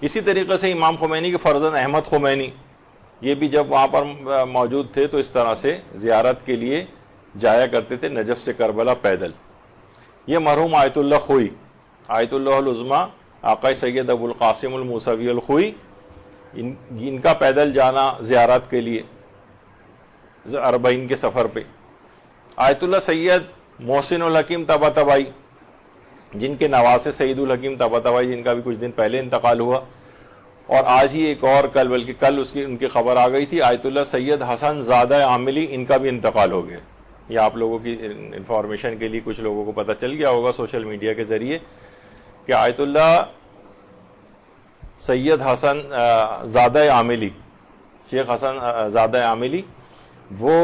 اسی طریقے سے امام خمینی کے فرزند احمد خمینی یہ بھی جب وہاں پر موجود تھے تو اس طرح سے زیارت کے لیے جایا کرتے تھے نجف سے کربلا پیدل. یہ مرحوم آیت اللہ خوئی، آیت اللہ العظمی آقا سید ابو القاسم الموسوی الخوئی، ان کا پیدل جانا زیارت کے لیے 40 کے سفر پہ. آیت اللہ سید محسن الحکیم طباطبائی جن کے نواسے سعید الحکیم طباطبائی جن کا بھی کچھ دن پہلے انتقال ہوا، اور آج ہی ایک اور بلکہ کل ان کی خبر آ گئی تھی آیت اللہ سید حسن زادہ عاملی، ان کا بھی انتقال ہو گیا. یہ آپ لوگوں کی انفارمیشن کے لیے کچھ لوگوں کو پتہ چل گیا ہوگا سوشل میڈیا کے ذریعے کہ آیت اللہ سید حسن زادہ عاملی، شیخ حسن زادہ عاملی، وہ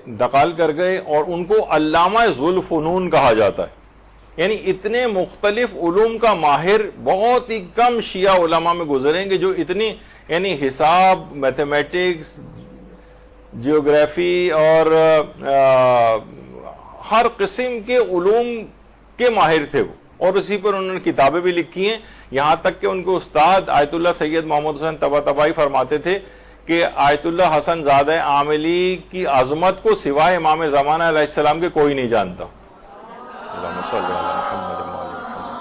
انتقال کر گئے. اور ان کو علامہ ذوالفنون کہا جاتا ہے. یعنی اتنے مختلف علوم کا ماہر بہت ہی کم شیعہ علماء میں گزریں گے جو اتنی یعنی حساب، میتھمیٹکس، جیوگرافی اور ہر قسم کے علوم کے ماہر تھے وہ. اور اسی پر انہوں نے کتابیں بھی لکھی ہیں. یہاں تک کہ ان کے استاد آیت اللہ سید محمد حسین طباطبائی فرماتے تھے کہ آیت اللہ حسن زادہ عاملی کی عظمت کو سوائے امام زمانہ علیہ السلام کے کوئی نہیں جانتا. اللہم صلی علی محمد و آل محمد.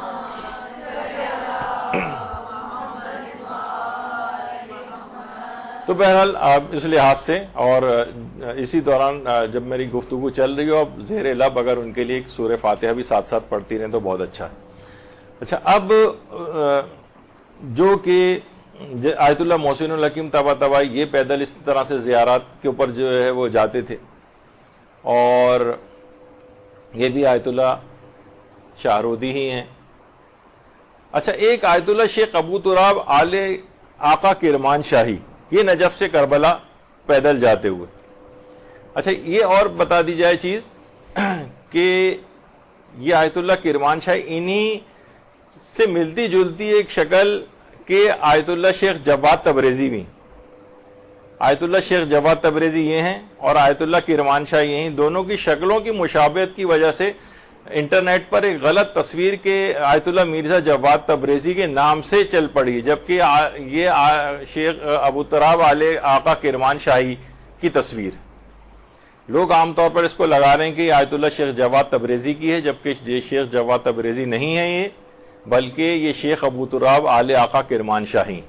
تو بہرحال اس لحاظ سے اور اسی دوران جب میری گفتگو چل رہی ہو اب زیر لب اگر ان کے لیے ایک سورہ فاتحہ بھی ساتھ ساتھ پڑھتی رہیں تو بہت اچھا ہے. اچھا اب جو کہ آیت اللہ محسن الحکیم طباطبائی یہ پیدل اس طرح سے زیارات کے اوپر جو ہے وہ جاتے تھے اور یہ بھی آیت اللہ شاہرودی ہی ہیں. اچھا ایک آیت اللہ شیخ ابو تراب آل آقا کرمان شاہی یہ نجف سے کربلا پیدل جاتے ہوئے. اچھا یہ اور بتا دی جائے چیز کہ یہ آیت اللہ کرمان شاہی انہی سے ملتی جلتی ایک شکل کہ آیت اللہ شیخ جواد تبریزی بھی. آیت اللہ شیخ جواد تبریزی یہ ہیں اور آیت اللہ کرمان شاہ یہ ہیں. دونوں کی شکلوں کی مشابہت کی وجہ سے انٹرنیٹ پر ایک غلط تصویر کے آیت اللہ مرزا جواد تبریزی کے نام سے چل پڑی جبکہ یہ شیخ ابو تراب آل آقا کرمان شاہی کی تصویر. لوگ عام طور پر اس کو لگا رہے ہیں کہ یہ آیت اللہ شیخ جواد تبریزی کی ہے جبکہ یہ شیخ جواد تبریزی نہیں ہے یہ بلکہ یہ شیخ ابو تراب آل آقا کرمان شاہی.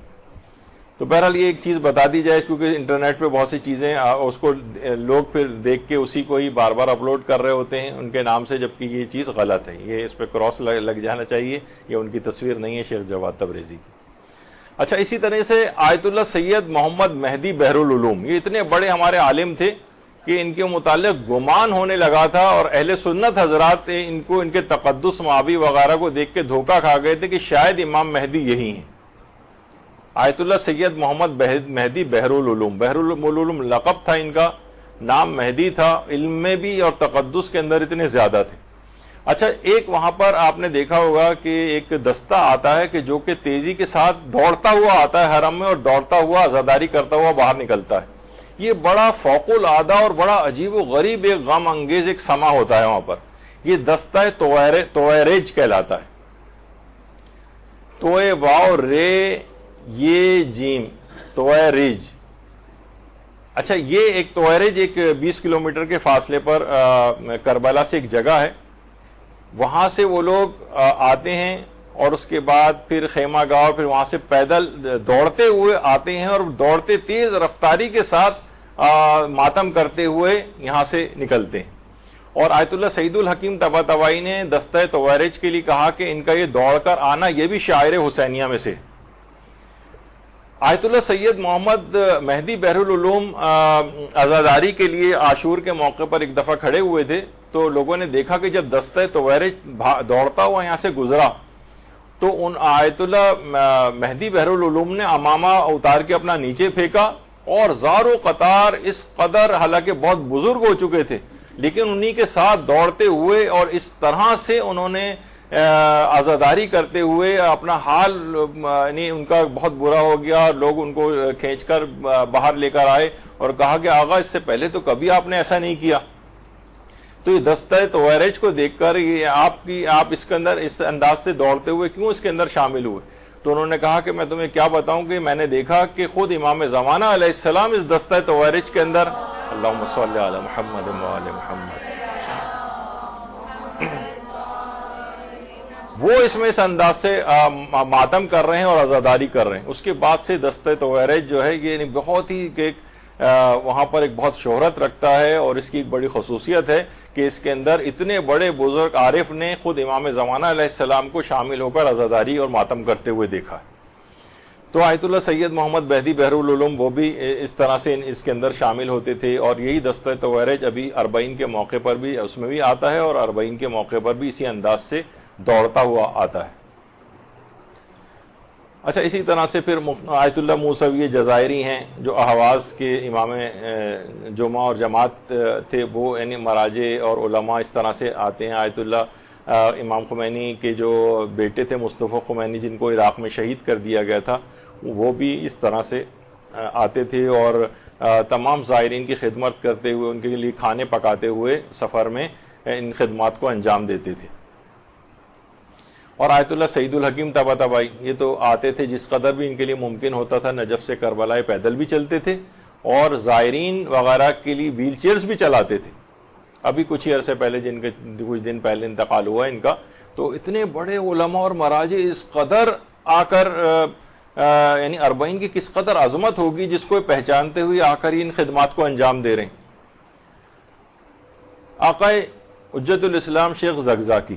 تو بہرحال یہ ایک چیز بتا دی جائے کیونکہ انٹرنیٹ پہ بہت سی چیزیں اس کو لوگ پھر دیکھ کے اسی کو ہی بار بار اپلوڈ کر رہے ہوتے ہیں ان کے نام سے جبکہ یہ چیز غلط ہے. یہ اس پہ کراس لگ جانا چاہیے. یہ ان کی تصویر نہیں ہے شیخ جواد تبریزی کی. اچھا اسی طرح سے آیت اللہ سید محمد مہدی بحرالعلوم یہ اتنے بڑے ہمارے عالم تھے کہ ان کے متعلق گمان ہونے لگا تھا اور اہل سنت حضرات ان کو ان کے تقدس معابی وغیرہ کو دیکھ کے دھوکہ کھا گئے تھے کہ شاید امام مہدی یہی ہیں. آیت اللہ سید محمد مہدی بحرالعلوم. بحرالعلوم لقب تھا ان کا نام مہدی تھا. علم میں بھی اور تقدس کے اندر اتنے زیادہ تھے. اچھا ایک وہاں پر آپ نے دیکھا ہوگا کہ ایک دستہ آتا ہے کہ جو کہ تیزی کے ساتھ دوڑتا ہوا آتا ہے حرم میں اور دوڑتا ہوا عزاداری کرتا ہوا باہر نکلتا ہے. یہ بڑا فوق العادہ اور بڑا عجیب و غریب ایک غم انگیز ایک سما ہوتا ہے وہاں پر. یہ دستہ تویریج کہلاتا ہے. توئے واو رے یہ جیم تویریج. اچھا یہ ایک تویریج ایک 20 کلومیٹر کے فاصلے پر کربلا سے ایک جگہ ہے. وہاں سے وہ لوگ آتے ہیں اور اس کے بعد پھر خیمہ گاہ پھر وہاں سے پیدل دوڑتے ہوئے آتے ہیں اور دوڑتے تیز رفتاری کے ساتھ ماتم کرتے ہوئے یہاں سے نکلتے ہیں. اور آیت اللہ سعید الحکیم طباطبائی نے دستہ تویریج کے لیے کہا کہ ان کا یہ دوڑ کر آنا یہ بھی شاعر حسینیہ میں سے. آیت اللہ سید محمد مہدی بحرالعلوم عزاداری کے لیے عاشور کے موقع پر ایک دفعہ کھڑے ہوئے تھے تو لوگوں نے دیکھا کہ جب دستہ تویریج دوڑتا ہوا یہاں سے گزرا تو ان آیت اللہ مہدی بحرالعلوم نے امامہ اتار کے اپنا نیچے پھینکا اور زار و قطار اس قدر حالانکہ بہت بزرگ ہو چکے تھے لیکن انہی کے ساتھ دوڑتے ہوئے اور اس طرح سے انہوں نے عزاداری کرتے ہوئے اپنا حال یعنی ان کا بہت برا ہو گیا. لوگ ان کو کھینچ کر باہر لے کر آئے اور کہا کہ آغا اس سے پہلے تو کبھی آپ نے ایسا نہیں کیا. تو یہ دستہ تویریج کو دیکھ کر یہ آپ اس کے اندر اس انداز سے دوڑتے ہوئے کیوں اس کے اندر شامل ہوئے؟ تو انہوں نے کہا کہ میں تمہیں کیا بتاؤں کہ میں نے دیکھا کہ خود امام زمانہ علیہ السلام اس دستہ تویریج کے اندر اللہم صلی علی محمد و آل محمد وہ اس میں اس انداز سے ماتم کر رہے ہیں اور عزاداری کر رہے ہیں. اس کے بعد سے دستہ تویریج جو ہے یہ بہت ہی وہاں پر ایک بہت شہرت رکھتا ہے اور اس کی ایک بڑی خصوصیت ہے کہ اس کے اندر اتنے بڑے بزرگ عارف نے خود امام زمانہ علیہ السلام کو شامل ہو کر عزاداری اور ماتم کرتے ہوئے دیکھا. تو آیت اللہ سید محمد مہدی بحرالعلوم وہ بھی اس طرح سے اس کے اندر شامل ہوتے تھے اور یہی دستہ تویریج ابھی اربعین کے موقع پر بھی اس میں بھی آتا ہے اور اربعین کے موقع پر بھی اسی انداز سے دوڑتا ہوا آتا ہے. اچھا اسی طرح سے پھر آیت اللہ موسوی جزائری ہیں جو اہواز کے امام جمعہ اور جماعت تھے وہ یعنی مراجع اور علماء اس طرح سے آتے ہیں. آیت اللہ امام خمینی کے جو بیٹے تھے مصطفیٰ خمینی جن کو عراق میں شہید کر دیا گیا تھا وہ بھی اس طرح سے آتے تھے اور تمام زائرین کی خدمت کرتے ہوئے ان کے لیے کھانے پکاتے ہوئے سفر میں ان خدمات کو انجام دیتے تھے. اور آیت اللہ سعید الحکیم طباطبائی، یہ تو آتے تھے جس قدر بھی ان کے لیے ممکن ہوتا تھا، نجف سے کربلا پیدل بھی چلتے تھے اور زائرین وغیرہ کے لیے ویل چیئرز بھی چلاتے تھے. ابھی کچھ ہی عرصے پہلے کچھ دن پہلے انتقال ہوا ان کا. تو اتنے بڑے علماء اور مراجع اس قدر آ کر یعنی اربعین کی کس قدر عظمت ہوگی جس کو پہچانتے ہوئے آ کر ان خدمات کو انجام دے رہے ہیں. آقائے حجت الاسلام شیخ زگزاکی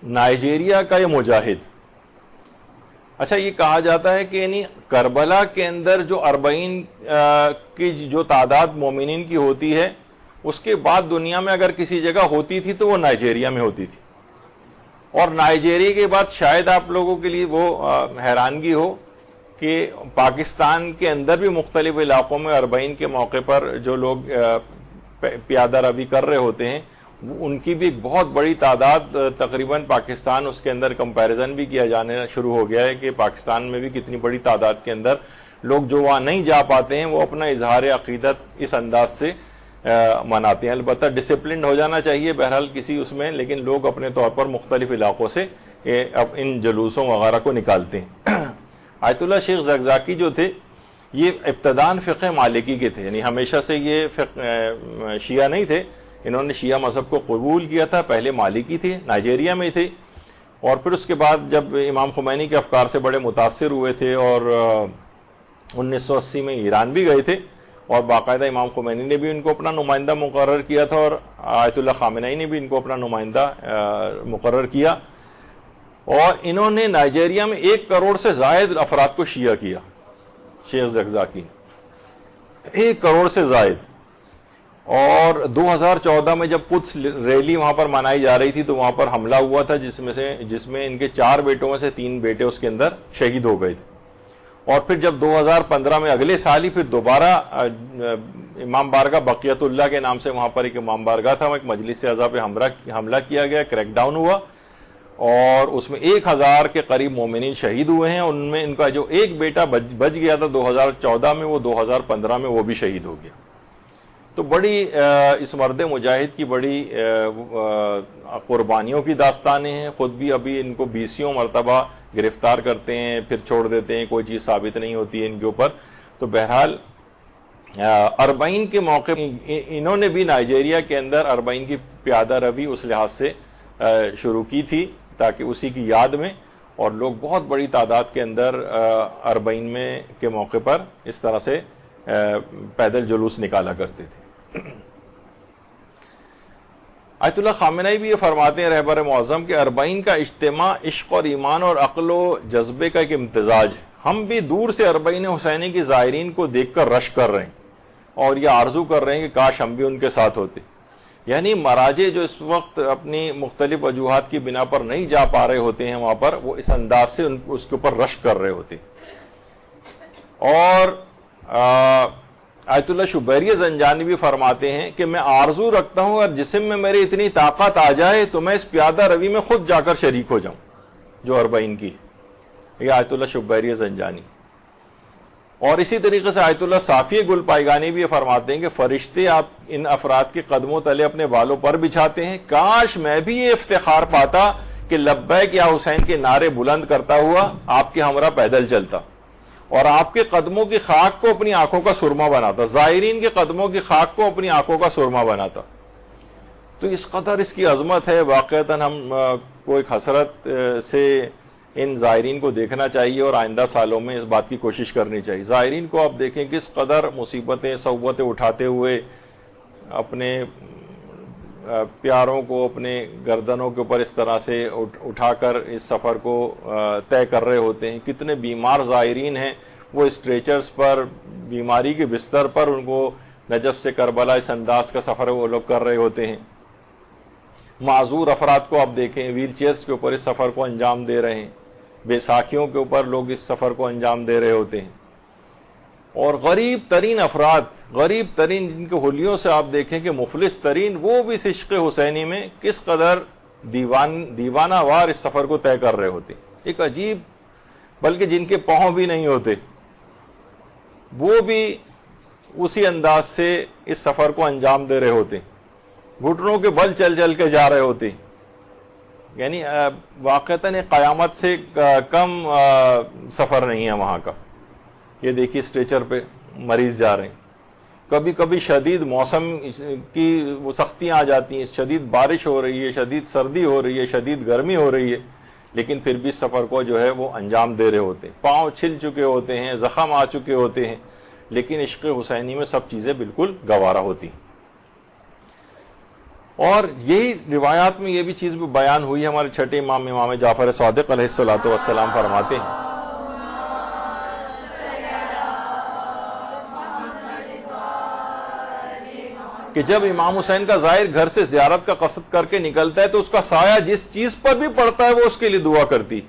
نائجیریا کا یہ مجاہد. اچھا یہ کہا جاتا ہے کہ یعنی کربلا کے اندر جو اربعین کی جو تعداد مومنین کی ہوتی ہے اس کے بعد دنیا میں اگر کسی جگہ ہوتی تھی تو وہ نائجیریا میں ہوتی تھی. اور نائجیریا کے بعد شاید آپ لوگوں کے لیے وہ حیرانگی ہو کہ پاکستان کے اندر بھی مختلف علاقوں میں اربعین کے موقع پر جو لوگ پیادہ روی کر رہے ہوتے ہیں ان کی بھی ایک بہت بڑی تعداد، تقریباً پاکستان اس کے اندر کمپیریزن بھی کیا جانے شروع ہو گیا ہے کہ پاکستان میں بھی کتنی بڑی تعداد کے اندر لوگ جو وہاں نہیں جا پاتے ہیں وہ اپنا اظہار عقیدت اس انداز سے مناتے ہیں. البتہ ڈسپلنڈ ہو جانا چاہیے بہرحال کسی اس میں، لیکن لوگ اپنے طور پر مختلف علاقوں سے ان جلوسوں وغیرہ کو نکالتے ہیں. آیت اللہ شیخ زگزاکی جو تھے یہ ابتداً فقہ مالکی کے تھے، یعنی ہمیشہ سے یہ شیعہ نہیں تھے. انہوں نے شیعہ مذہب کو قبول کیا تھا، پہلے مالکی تھے، نائجیریا میں تھے، اور پھر اس کے بعد جب امام خمینی کے افکار سے بڑے متاثر ہوئے تھے اور 1980 میں ایران بھی گئے تھے اور باقاعدہ امام خمینی نے بھی ان کو اپنا نمائندہ مقرر کیا تھا اور آیت اللہ خامنئی نے بھی ان کو اپنا نمائندہ مقرر کیا. اور انہوں نے نائجیریا میں 1 کروڑ سے زائد افراد کو شیعہ کیا. شیخ زگزاکی 1 کروڑ سے زائد. اور 2014 میں جب قدس ریلی وہاں پر منائی جا رہی تھی تو وہاں پر حملہ ہوا تھا جس میں ان کے 4 بیٹوں میں سے 3 بیٹے اس کے اندر شہید ہو گئے تھے. اور پھر جب 2015 میں اگلے سال ہی پھر دوبارہ امام بارگاہ بقیت اللہ کے نام سے وہاں پر ایک امام بارگاہ تھا، ایک مجلس اعضاء پہ حملہ کیا گیا، کریک ڈاؤن ہوا اور اس میں 1000 کے قریب مومنین شہید ہوئے ہیں. ان میں ان کا جو ایک بیٹا بچ گیا تھا 2014 میں، وہ 2015 میں وہ بھی شہید ہو گیا. تو بڑی اس مرد مجاہد کی بڑی قربانیوں کی داستانیں ہیں. خود بھی ابھی ان کو 20 مرتبہ گرفتار کرتے ہیں پھر چھوڑ دیتے ہیں، کوئی چیز ثابت نہیں ہوتی ہے ان کے اوپر. تو بہرحال اربعین کے موقع انہوں نے بھی نائجیریا کے اندر اربعین کی پیادہ روی اس لحاظ سے شروع کی تھی تاکہ اسی کی یاد میں، اور لوگ بہت بڑی تعداد کے اندر اربعین میں کے موقع پر اس طرح سے پیدل جلوس نکالا کرتے تھے. آیت اللہ خامنئی بھی یہ فرماتے ہیں رہبر معظم کہ اربعین کا اجتماع عشق اور ایمان اور عقل و جذبے کا ایک امتزاج ہے. ہم بھی دور سے اربعین حسینی کی زائرین کو دیکھ کر رش کر رہے ہیں اور یہ آرزو کر رہے ہیں کہ کاش ہم بھی ان کے ساتھ ہوتے. یعنی مراجع جو اس وقت اپنی مختلف وجوہات کی بنا پر نہیں جا پا رہے ہوتے ہیں وہاں پر، وہ اس انداز سے اس کے اوپر رش کر رہے ہوتے. اور آیت اللہ شبیری زنجانی بھی فرماتے ہیں کہ میں آرزو رکھتا ہوں اور جسم میں میری اتنی طاقت آ جائے تو میں اس پیادہ روی میں خود جا کر شریک ہو جاؤں جو اربعین کی. یہ آیت اللہ شبیری زنجانی. اور اسی طریقے سے آیت اللہ صافی گل پائیگانی بھی یہ فرماتے ہیں کہ فرشتے آپ ان افراد کے قدموں تلے اپنے بالوں پر بچھاتے ہیں. کاش میں بھی یہ افتخار پاتا کہ لبیک یا حسین کے نعرے بلند کرتا ہوا آپ کے ہمراہ پیدل چلتا اور آپ کے قدموں کی خاک کو اپنی آنکھوں کا سرما بناتا، زائرین کے قدموں کی خاک کو اپنی آنکھوں کا سرما بناتا. تو اس قدر اس کی عظمت ہے. واقعتاً ہم کو ایک حسرت سے ان زائرین کو دیکھنا چاہیے اور آئندہ سالوں میں اس بات کی کوشش کرنی چاہیے. زائرین کو آپ دیکھیں کس قدر مصیبتیں صعوبتیں اٹھاتے ہوئے اپنے پیاروں کو اپنے گردنوں کے اوپر اس طرح سے اٹھا کر اس سفر کو طے کر رہے ہوتے ہیں. کتنے بیمار زائرین ہیں، وہ اسٹریچرز پر، بیماری کے بستر پر، ان کو نجف سے کربلا اس انداز کا سفر وہ لوگ کر رہے ہوتے ہیں. معذور افراد کو آپ دیکھیں ویل چیئرز کے اوپر اس سفر کو انجام دے رہے ہیں، بے ساکھیوں کے اوپر لوگ اس سفر کو انجام دے رہے ہوتے ہیں. اور غریب ترین افراد، غریب ترین جن کے حلیوں سے آپ دیکھیں کہ مفلس ترین، وہ بھی اس عشق حسینی میں کس قدر دیوانہ وار اس سفر کو طے کر رہے ہوتے. ایک عجیب، بلکہ جن کے پاؤں بھی نہیں ہوتے وہ بھی اسی انداز سے اس سفر کو انجام دے رہے ہوتے. گھٹنوں کے بل چل چل کے جا رہے ہوتے، یعنی واقعتاً قیامت سے کم سفر نہیں ہے وہاں کا. یہ دیکھیے اسٹریچر پہ مریض جا رہے ہیں. کبھی کبھی شدید موسم کی وہ سختیاں آ جاتی ہیں، شدید بارش ہو رہی ہے، شدید سردی ہو رہی ہے، شدید گرمی ہو رہی ہے، لیکن پھر بھی سفر کو جو ہے وہ انجام دے رہے ہوتے ہیں. پاؤں چھل چکے ہوتے ہیں، زخم آ چکے ہوتے ہیں، لیکن عشق حسینی میں سب چیزیں بالکل گوارا ہوتی ہیں. اور یہی روایات میں یہ بھی چیز بھی بیان ہوئی ہے. ہمارے چھٹے امام امام جعفر صادق علیہ الصلوۃ والسلام فرماتے ہیں کہ جب امام حسین کا ظاہر گھر سے زیارت کا قصد کر کے نکلتا ہے تو اس کا سایہ جس چیز پر بھی پڑتا ہے وہ اس کے لیے دعا کرتی،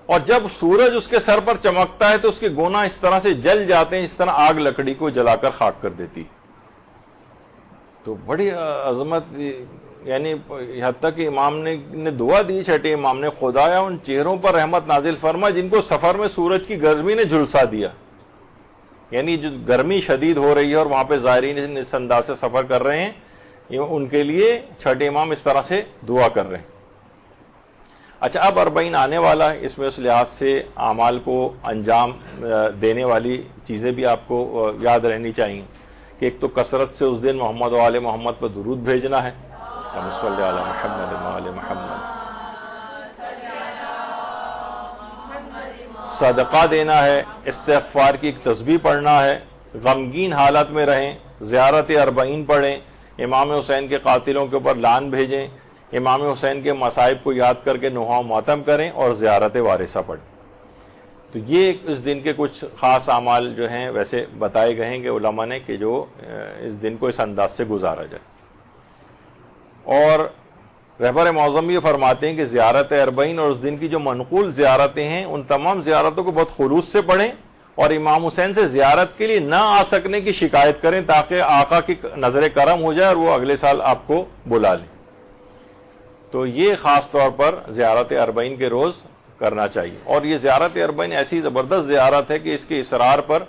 اور جب سورج اس کے سر پر چمکتا ہے تو اس کے گناہ اس طرح سے جل جاتے ہیں، اس طرح آگ لکڑی کو جلا کر خاک کر دیتی. تو بڑی عظمت، یعنی یہاں تک کہ امام نے دعا دی چھٹے امام نے، خدایا ان چہروں پر رحمت نازل فرما جن کو سفر میں سورج کی گرمی نے جھلسا دیا. یعنی جو گرمی شدید ہو رہی ہے اور وہاں پہ زائرین اس انداز سے سفر کر رہے ہیں، ان کے لیے چھٹے امام اس طرح سے دعا کر رہے ہیں. اچھا، اب 40 آنے والا ہے، اس میں اس لحاظ سے اعمال کو انجام دینے والی چیزیں بھی آپ کو یاد رہنی چاہیے کہ ایک تو کثرت سے اس دن محمد و آل محمد پر درود بھیجنا ہے، صلی علی محمد و آل محمد، صدقہ دینا ہے، استغفار کی ایک تسبیح پڑھنا ہے، غمگین حالت میں رہیں، زیارت 40 پڑھیں، امام حسین کے قاتلوں کے اوپر لعن بھیجیں، امام حسین کے مصائب کو یاد کر کے نوحہ و ماتم کریں، اور زیارت وارثہ پڑھیں. تو یہ اس دن کے کچھ خاص اعمال جو ہیں ویسے بتائے گئے ہیں کہ علماء نے کہ جو اس دن کو اس انداز سے گزارا جائے. اور رہبر معظم یہ فرماتے ہیں کہ زیارت 40 اور اس دن کی جو منقول زیارتیں ہیں ان تمام زیارتوں کو بہت خلوص سے پڑھیں، اور امام حسین سے زیارت کے لیے نہ آ سکنے کی شکایت کریں تاکہ آقا کی نظر کرم ہو جائے اور وہ اگلے سال آپ کو بلا لیں. تو یہ خاص طور پر زیارت 40 کے روز کرنا چاہیے. اور یہ زیارت 40 ایسی زبردست زیارت ہے کہ اس کے اصرار پر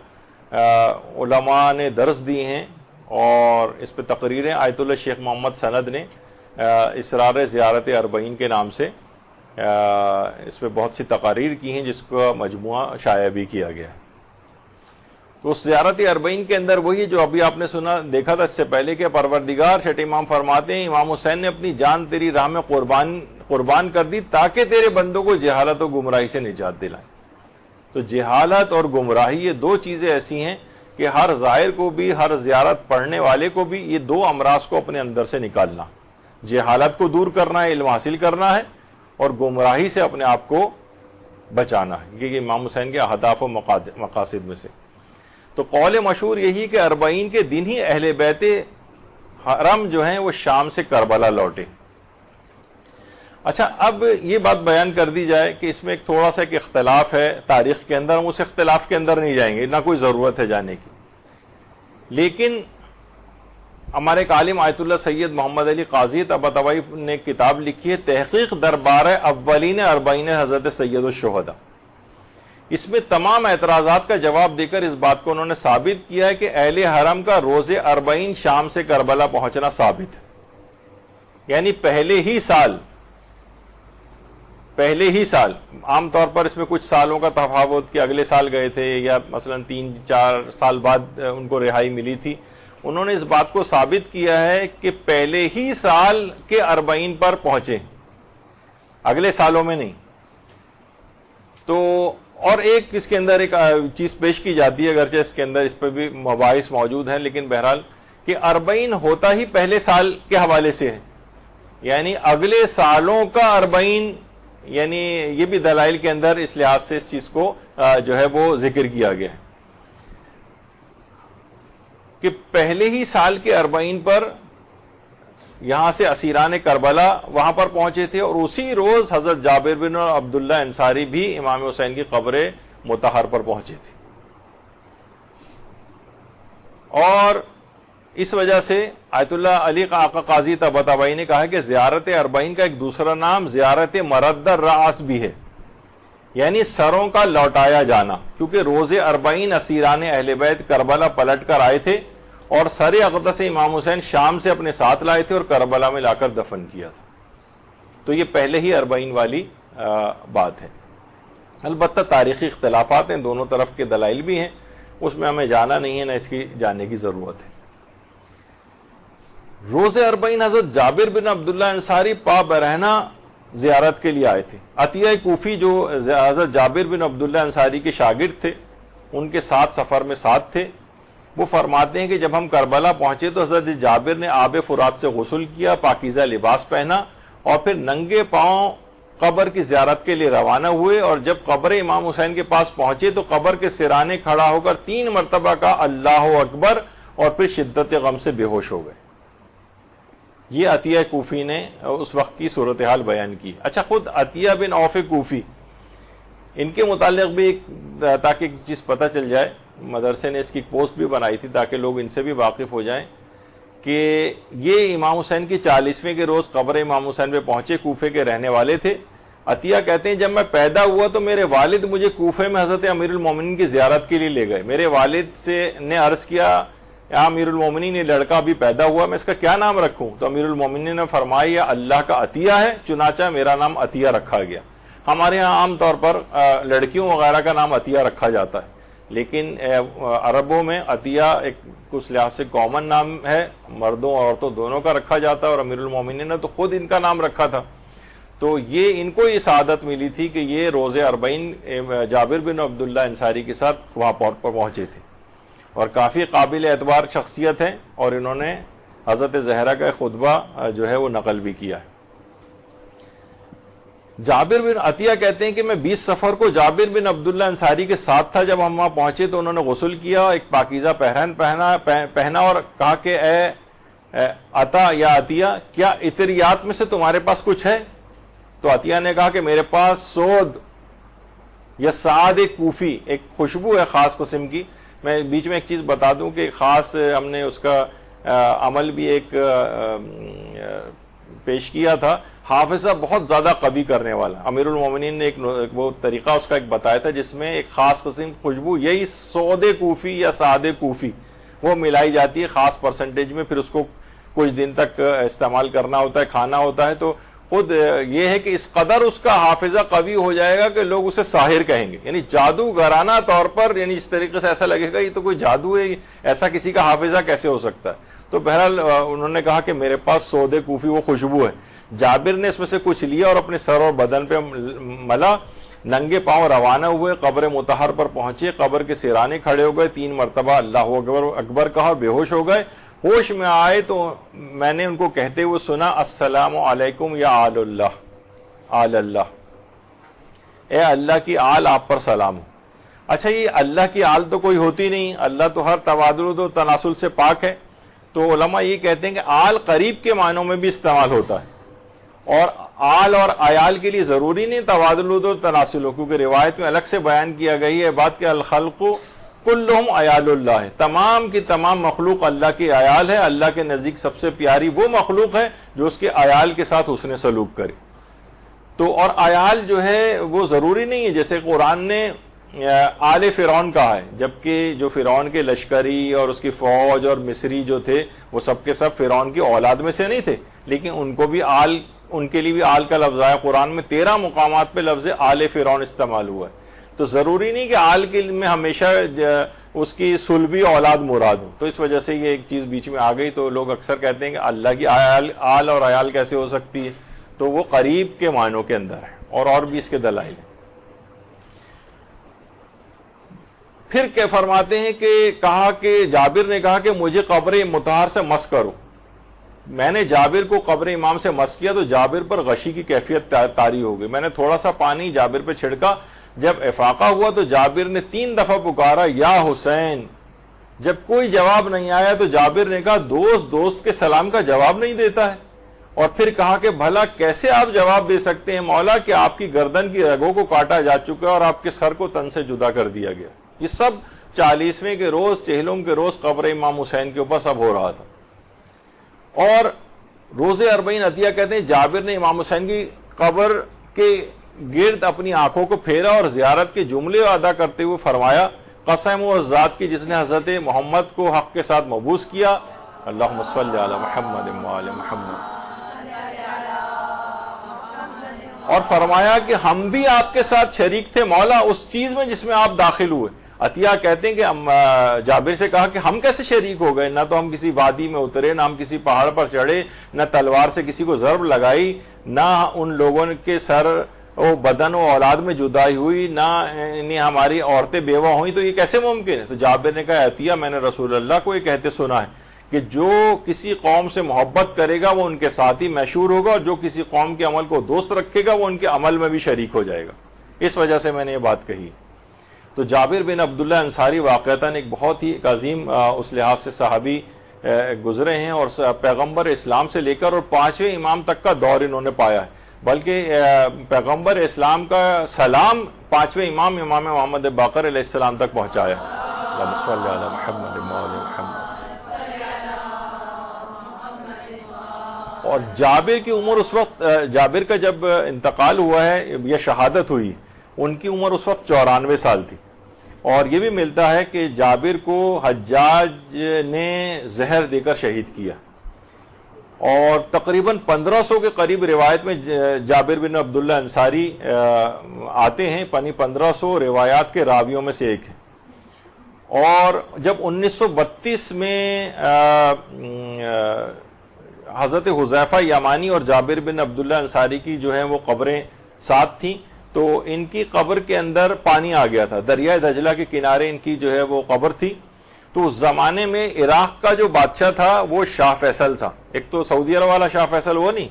علماء نے درس دی ہیں، اور اس پہ تقریریں آیت اللہ شیخ محمد سند نے اسرار زیارت 40 کے نام سے اس پہ بہت سی تقاریر کی ہیں، جس کا مجموعہ شائع بھی کیا گیا ہے. تو اس زیارت 40 کے اندر وہی جو ابھی آپ نے سنا دیکھا تھا اس سے پہلے کہ پروردگار چھٹے امام فرماتے ہیں امام حسین نے اپنی جان تیری راہ میں قربان کر دی تاکہ تیرے بندوں کو جہالت و گمراہی سے نجات دلائیں. تو جہالت اور گمراہی یہ دو چیزیں ایسی ہیں کہ ہر زائر کو بھی، ہر زیارت پڑھنے والے کو بھی یہ دو امراض کو اپنے اندر سے نکالنا، جہالت کو دور کرنا ہے، علم حاصل کرنا ہے، اور گمراہی سے اپنے آپ کو بچانا ہے. یہ امام حسین کے اہداف و مقاصد میں سے. تو قول مشہور یہی کہ 40 کے دن ہی اہل بیت حرم جو ہیں وہ شام سے کربلا لوٹے. اچھا، اب یہ بات بیان کر دی جائے کہ اس میں ایک تھوڑا سا ایک اختلاف ہے تاریخ کے اندر، ہم اس اختلاف کے اندر نہیں جائیں گے، نہ کوئی ضرورت ہے جانے کی. لیکن ہمارے ایک عالم آیت اللہ سید محمد علی قاضی طباطبائی نے کتاب لکھی ہے تحقیق دربار اولین 40 حضرت سید الشہداء. اس میں تمام اعتراضات کا جواب دے کر اس بات کو انہوں نے ثابت کیا ہے کہ اہل حرم کا روز 40 شام سے کربلا پہنچنا ثابت، یعنی پہلے ہی سال. عام طور پر اس میں کچھ سالوں کا تفاوت کہ اگلے سال گئے تھے یا مثلا 3-4 سال بعد ان کو رہائی ملی تھی. انہوں نے اس بات کو ثابت کیا ہے کہ پہلے ہی سال کے 40 پر پہنچے، اگلے سالوں میں نہیں. تو اور ایک اس کے اندر ایک چیز پیش کی جاتی ہے، اگرچہ اس کے اندر اس پہ بھی مباحث موجود ہیں، لیکن بہرحال کہ 40 ہوتا ہی پہلے سال کے حوالے سے ہے، یعنی اگلے سالوں کا 40، یعنی یہ بھی دلائل کے اندر اس لحاظ سے اس چیز کو جو ہے وہ ذکر کیا گیا ہے کہ پہلے ہی سال کے 40 پر یہاں سے اسیران کربلا وہاں پر پہنچے تھے، اور اسی روز حضرت جابر بن عبداللہ انصاری بھی امام حسین کی قبر مطہر پر پہنچے تھے. اور اس وجہ سے آیت اللہ علی آقا قاضی طباطبائی نے کہا کہ زیارت 40 کا ایک دوسرا نام زیارت مرد الرأس بھی ہے، یعنی سروں کا لوٹایا جانا، کیونکہ روز 40 اسیران اہل بیت کربلا پلٹ کر آئے تھے اور سر اقدس امام حسین شام سے اپنے ساتھ لائے تھے اور کربلا میں لا کر دفن کیا تھا. تو یہ پہلے ہی 40 والی بات ہے. البتہ تاریخی اختلافات ہیں, دونوں طرف کے دلائل بھی ہیں, اس میں ہمیں جانا نہیں ہے, نہ اس کی جاننے کی ضرورت ہے. روز 40 حضرت جابر بن عبداللہ انصاری پا برہنہ زیارت کے لیے آئے تھے. عطیہ کوفی جو حضرت جابر بن عبداللہ انصاری کے شاگرد تھے, ان کے ساتھ سفر میں ساتھ تھے, وہ فرماتے ہیں کہ جب ہم کربلا پہنچے تو حضرت جابر نے آب فرات سے غسل کیا, پاکیزہ لباس پہنا اور پھر ننگے پاؤں قبر کی زیارت کے لیے روانہ ہوئے, اور جب قبر امام حسین کے پاس پہنچے تو قبر کے سرانے کھڑا ہو کر 3 مرتبہ کہا اللہ اکبر, اور پھر شدت غم سے بے ہوش ہو گئے. یہ عطیہ کوفی نے اس وقت کی صورتحال بیان کی. اچھا, خود عطیہ بن عوف کوفی, ان کے متعلق بھی ایک, تاکہ ایک چیز پتہ چل جائے, مدرسے نے اس کی پوسٹ بھی بنائی تھی تاکہ لوگ ان سے بھی واقف ہو جائیں, کہ یہ امام حسین کی 40ویں کے روز قبر امام حسین پہ پہنچے, کوفے کے رہنے والے تھے. عطیہ کہتے ہیں جب میں پیدا ہوا تو میرے والد مجھے کوفے میں حضرت امیر المومنین کی زیارت کے لیے لے گئے. میرے والد سے نے عرض کیا امیر المومنین یہ لڑکا بھی پیدا ہوا, میں اس کا کیا نام رکھوں؟ تو امیر المومنین نے فرمایا اللہ کا عطیہ ہے, چنانچہ میرا نام عطیہ رکھا گیا. ہمارے ہاں عام طور پر لڑکیوں وغیرہ کا نام عطیہ رکھا جاتا ہے, لیکن عربوں میں عطیہ ایک کچھ لحاظ سے کامن نام ہے, مردوں اور عورتوں دونوں کا رکھا جاتا ہے, اور امیر المومنین نے تو خود ان کا نام رکھا تھا. تو یہ ان کو یہ سعادت ملی تھی کہ یہ روز 40 جابر بن عبداللہ انصاری کے ساتھ وہاں پر پہنچے تھے, اور کافی قابل اعتبار شخصیت ہیں, اور انہوں نے حضرت زہرا کا خطبہ جو ہے وہ نقل بھی کیا ہے. جابر بن عطیہ کہتے ہیں کہ میں 20 صفر کو جابر بن عبداللہ انصاری کے ساتھ تھا. جب ہم وہاں پہنچے تو انہوں نے غسل کیا, ایک پاکیزہ پہنا اور کہا کہ اے عطا یا عطیہ, کیا عطریات میں سے تمہارے پاس کچھ ہے؟ تو عطیہ نے کہا کہ میرے پاس سود یا سعاد کوفی, ایک خوشبو ہے خاص قسم کی. میں بیچ میں ایک چیز بتا دوں کہ خاص ہم نے اس کا عمل بھی ایک پیش کیا تھا. حافظہ بہت زیادہ قوی کرنے والا امیر المومنین نے ایک وہ طریقہ اس کا ایک بتایا تھا, جس میں ایک خاص قسم خوشبو, یہی سعود کوفی یا سعاد کوفی, وہ ملائی جاتی ہے خاص پرسنٹیج میں, پھر اس کو کچھ دن تک استعمال کرنا ہوتا ہے, کھانا ہوتا ہے. تو خود یہ ہے کہ اس قدر اس کا حافظہ قوی ہو جائے گا کہ لوگ اسے ساحر کہیں گے, یعنی جادوگرانہ طور پر, یعنی اس طریقے سے ایسا لگے گا یہ تو کوئی جادو ہے, ایسا کسی کا حافظہ کیسے ہو سکتا ہے. تو بہرحال انہوں نے کہا کہ میرے پاس سعود کوفی وہ خوشبو ہے. جابر نے اس میں سے کچھ لیا اور اپنے سر اور بدن پہ ملا, ننگے پاؤں روانہ ہوئے, قبر مطہر پر پہنچے, قبر کے سرانے کھڑے ہو گئے, 3 مرتبہ اللہ اکبر کہا اور بے ہوش ہو گئے. ہوش میں آئے تو میں نے ان کو کہتے ہوئے سنا السلام علیکم یا آل اللہ, آل اللہ, اے اللہ کی آل آپ پر سلام ہو. اچھا, یہ اللہ کی آل تو کوئی ہوتی نہیں, اللہ تو ہر تبادل و تناسل سے پاک ہے. تو علماء یہ کہتے ہیں کہ آل قریب کے معنوں میں بھی استعمال ہوتا ہے, اور آل اور عیال کے لیے ضروری نہیں تبادل و تناسل ہو, کیونکہ روایت میں الگ سے بیان کیا گئی ہے بات کہ الخلق کلہم عیال اللہ ہے, تمام کی تمام مخلوق اللہ کی عیال ہے. اللہ کے نزدیک سب سے پیاری وہ مخلوق ہے جو اس کے عیال کے ساتھ حسن سلوک کرے. تو اور عیال جو ہے وہ ضروری نہیں ہے, جیسے قرآن نے آل فرعون کہا ہے, جبکہ جو فرعون کے لشکری اور اس کی فوج اور مصری جو تھے وہ سب کے سب فرعون کی اولاد میں سے نہیں تھے, لیکن ان کو بھی آل, ان کے لیے بھی آل کا لفظ آیا. قرآن میں 13 مقامات پہ لفظ آل فرعون استعمال ہوا ہے. تو ضروری نہیں کہ آل کے میں ہمیشہ اس کی صلبی اولاد مراد ہو. تو اس وجہ سے یہ ایک چیز بیچ میں آ گئی. تو لوگ اکثر کہتے ہیں کہ اللہ کی آل اور عیال کیسے ہو سکتی ہے, تو وہ قریب کے معنوں کے اندر ہے, اور بھی اس کے دلائل ہیں. پھر کیا فرماتے ہیں کہ کہا کہ جابر نے کہا کہ مجھے قبر مطہر سے مس کرو. میں نے جابر کو قبر امام سے مس کیا تو جابر پر غشی کی کیفیت طاری ہو گئی. میں نے تھوڑا سا پانی جابر پہ چھڑکا, جب افاقہ ہوا تو جابر نے 3 دفعہ پکارا یا حسین. جب کوئی جواب نہیں آیا تو جابر نے کہا دوست کے سلام کا جواب نہیں دیتا ہے, اور پھر کہا کہ بھلا کیسے آپ جواب دے سکتے ہیں مولا کہ آپ کی گردن کی رگوں کو کاٹا جا چکا اور آپ کے سر کو تن سے جدا کر دیا گیا. یہ سب 40ویں کے روز, چہلم کے روز قبر امام حسین کے اوپر سب ہو رہا تھا. اور روز 40 عطیہ کہتے ہیں جابر نے امام حسین کی قبر کے گرد اپنی آنکھوں کو پھیرا اور زیارت کے جملے ادا کرتے ہوئے فرمایا قسم و ذات کی جس نے حضرت محمد کو حق کے ساتھ مبعوث کیا، اللہم صلی علی محمد و آل محمد، اور فرمایا کہ ہم بھی آپ کے ساتھ شریک تھے مولا اس چیز میں جس میں آپ داخل ہوئے۔ عطیہ کہتے ہیں کہ جابر سے کہا کہ ہم کیسے شریک ہو گئے؟ نہ تو ہم کسی وادی میں اترے، نہ ہم کسی پہاڑ پر چڑھے، نہ تلوار سے کسی کو ضرب لگائی، نہ ان لوگوں کے سر و بدن و اولاد میں جدائی ہوئی، نہ ہماری عورتیں بیوہ ہوئیں، تو یہ کیسے ممکن ہے؟ تو جابر نے کہا عطیہ میں نے رسول اللہ کو یہ کہتے سنا ہے کہ جو کسی قوم سے محبت کرے گا وہ ان کے ساتھ ہی مشہور ہوگا، اور جو کسی قوم کے عمل کو دوست رکھے گا وہ ان کے عمل میں بھی شریک ہو جائے گا۔ اس وجہ سے میں نے یہ بات کہی۔ تو جابر بن عبداللہ انصاری واقعتاً ایک بہت ہی عظیم اس لحاظ سے صحابی گزرے ہیں، اور پیغمبر اسلام سے لے کر اور 5ویں امام تک کا دور انہوں نے پایا ہے، بلکہ پیغمبر اسلام کا سلام 5ویں امام محمد باقر علیہ السلام تک پہنچایا۔ اللہم صلی علی محمد و آل محمد۔ اور جابر کی عمر اس وقت، جابر کا جب انتقال ہوا ہے یا شہادت ہوئی، ان کی عمر اس وقت 94 سال تھی، اور یہ بھی ملتا ہے کہ جابر کو حجاج نے زہر دے کر شہید کیا، اور تقریباً 1500 کے قریب روایت میں جابر بن عبداللہ انصاری آتے ہیں، 1500 روایات کے راویوں میں سے ایک ہے۔ اور جب 1932 میں حضرت حذیفہ یمانی اور جابر بن عبداللہ انصاری کی جو ہیں وہ قبریں ساتھ تھیں، تو ان کی قبر کے اندر پانی آ گیا تھا، دریائے دجلہ کے کنارے ان کی جو ہے وہ قبر تھی۔ تو اس زمانے میں عراق کا جو بادشاہ تھا وہ شاہ فیصل تھا، ایک تو سعودی عرب والا شاہ فیصل وہ نہیں،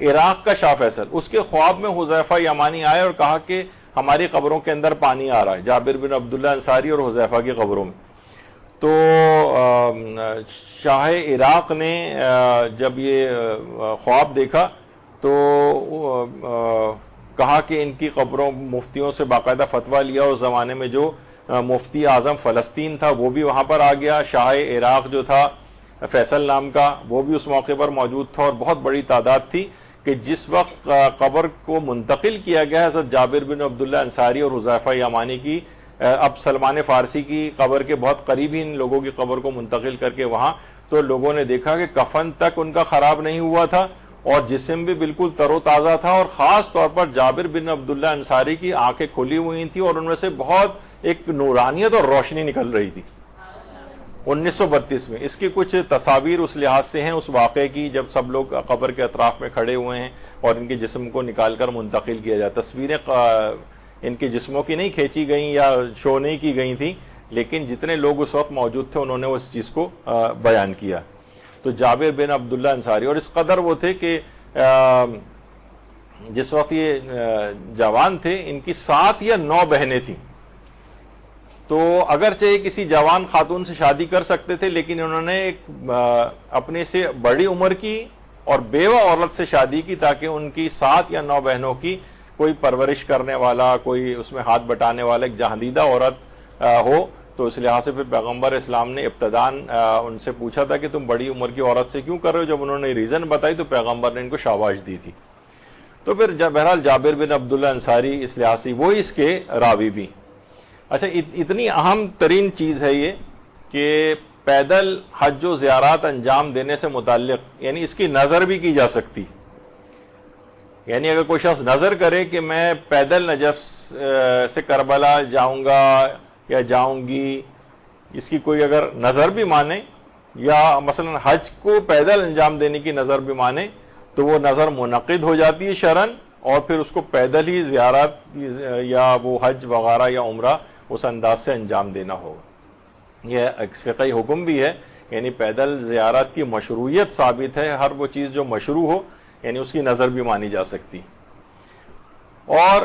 عراق کا شاہ فیصل۔ اس کے خواب میں حذیفہ یمانی آئے اور کہا کہ ہماری قبروں کے اندر پانی آ رہا ہے، جابر بن عبداللہ انصاری اور حذیفہ کی قبروں میں۔ تو شاہ عراق نے جب یہ خواب دیکھا تو کہا کہ ان کی قبروں، مفتیوں سے باقاعدہ فتویٰ لیا، اور اس زمانے میں جو مفتی اعظم فلسطین تھا وہ بھی وہاں پر آ گیا، شاہ عراق جو تھا فیصل نام کا وہ بھی اس موقع پر موجود تھا، اور بہت بڑی تعداد تھی کہ جس وقت قبر کو منتقل کیا گیا حضرت جابر بن عبداللہ انصاری اور حذیفہ یمانی کی، اب سلمان فارسی کی قبر کے بہت قریب ہی ان لوگوں کی قبر کو منتقل کر کے وہاں، تو لوگوں نے دیکھا کہ کفن تک ان کا خراب نہیں ہوا تھا، اور جسم بھی بالکل تر و تازہ تھا، اور خاص طور پر جابر بن عبداللہ انصاری کی آنکھیں کھلی ہوئی تھیں، اور ان میں سے بہت ایک نورانیت اور روشنی نکل رہی تھی 1932 میں۔ اس کی کچھ تصاویر اس لحاظ سے ہیں اس واقعے کی، جب سب لوگ قبر کے اطراف میں کھڑے ہوئے ہیں اور ان کے جسم کو نکال کر منتقل کیا جائے۔ تصویریں ان کے جسموں کی نہیں کھینچی گئیں یا شو نہیں کی گئی تھیں، لیکن جتنے لوگ اس وقت موجود تھے انہوں نے اس چیز کو بیان کیا۔ تو جابر بن عبداللہ انصاری، اور اس قدر وہ تھے کہ جس وقت یہ جوان تھے ان کی 7 یا 9 بہنیں تھیں، تو اگرچہ یہ کسی جوان خاتون سے شادی کر سکتے تھے، لیکن انہوں نے ایک اپنے سے بڑی عمر کی اور بیوہ عورت سے شادی کی تاکہ ان کی 7 یا 9 بہنوں کی کوئی پرورش کرنے والا، کوئی اس میں ہاتھ بٹانے والا ایک جہاندیدہ عورت ہو۔ تو اس لحاظ سے پھر پیغمبر اسلام نے ابتداً ان سے پوچھا تھا کہ تم بڑی عمر کی عورت سے کیوں کر رہے ہو؟ جب انہوں نے ریزن بتائی تو پیغمبر نے ان کو شاباش دی تھی۔ تو پھر بہرحال جابر بن عبداللہ انصاری اس لحاظ سے وہی اس کے راوی بھی۔ اچھا، اتنی اہم ترین چیز ہے یہ کہ پیدل حج و زیارات انجام دینے سے متعلق، یعنی اس کی نظر بھی کی جا سکتی، یعنی اگر کوئی شخص نظر کرے کہ میں پیدل نجف سے کربلا جاؤں گا یا جاؤں گی، اس کی کوئی اگر نظر بھی مانے، یا مثلا حج کو پیدل انجام دینے کی نظر بھی مانے، تو وہ نظر منعقد ہو جاتی ہے شرعاً، اور پھر اس کو پیدل ہی زیارت یا وہ حج وغیرہ یا عمرہ اس انداز سے انجام دینا ہوگا۔ یہ ایک فقہی حکم بھی ہے، یعنی پیدل زیارت کی مشروعیت ثابت ہے، ہر وہ چیز جو مشروع ہو یعنی اس کی نظر بھی مانی جا سکتی۔ اور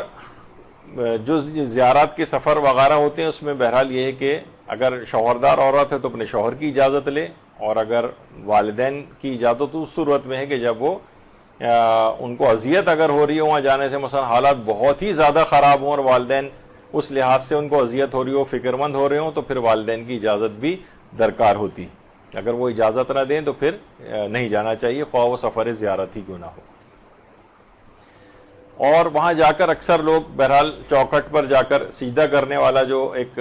جو زیارات کے سفر وغیرہ ہوتے ہیں اس میں بہرحال یہ ہے کہ اگر شوہردار عورت ہے تو اپنے شوہر کی اجازت لے، اور اگر والدین کی اجازت تو اس صورت میں ہے کہ جب وہ ان کو اذیت اگر ہو رہی ہو وہاں جانے سے، مثلا حالات بہت ہی زیادہ خراب ہوں اور والدین اس لحاظ سے ان کو اذیت ہو رہی ہو، فکر مند ہو رہے ہوں، تو پھر والدین کی اجازت بھی درکار ہوتی۔ اگر وہ اجازت نہ دیں تو پھر نہیں جانا چاہیے، خواہ وہ سفر زیارت ہی کیوں نہ ہو۔ اور وہاں جا کر اکثر لوگ بہرحال چوکھٹ پر جا کر سجدہ کرنے والا جو ایک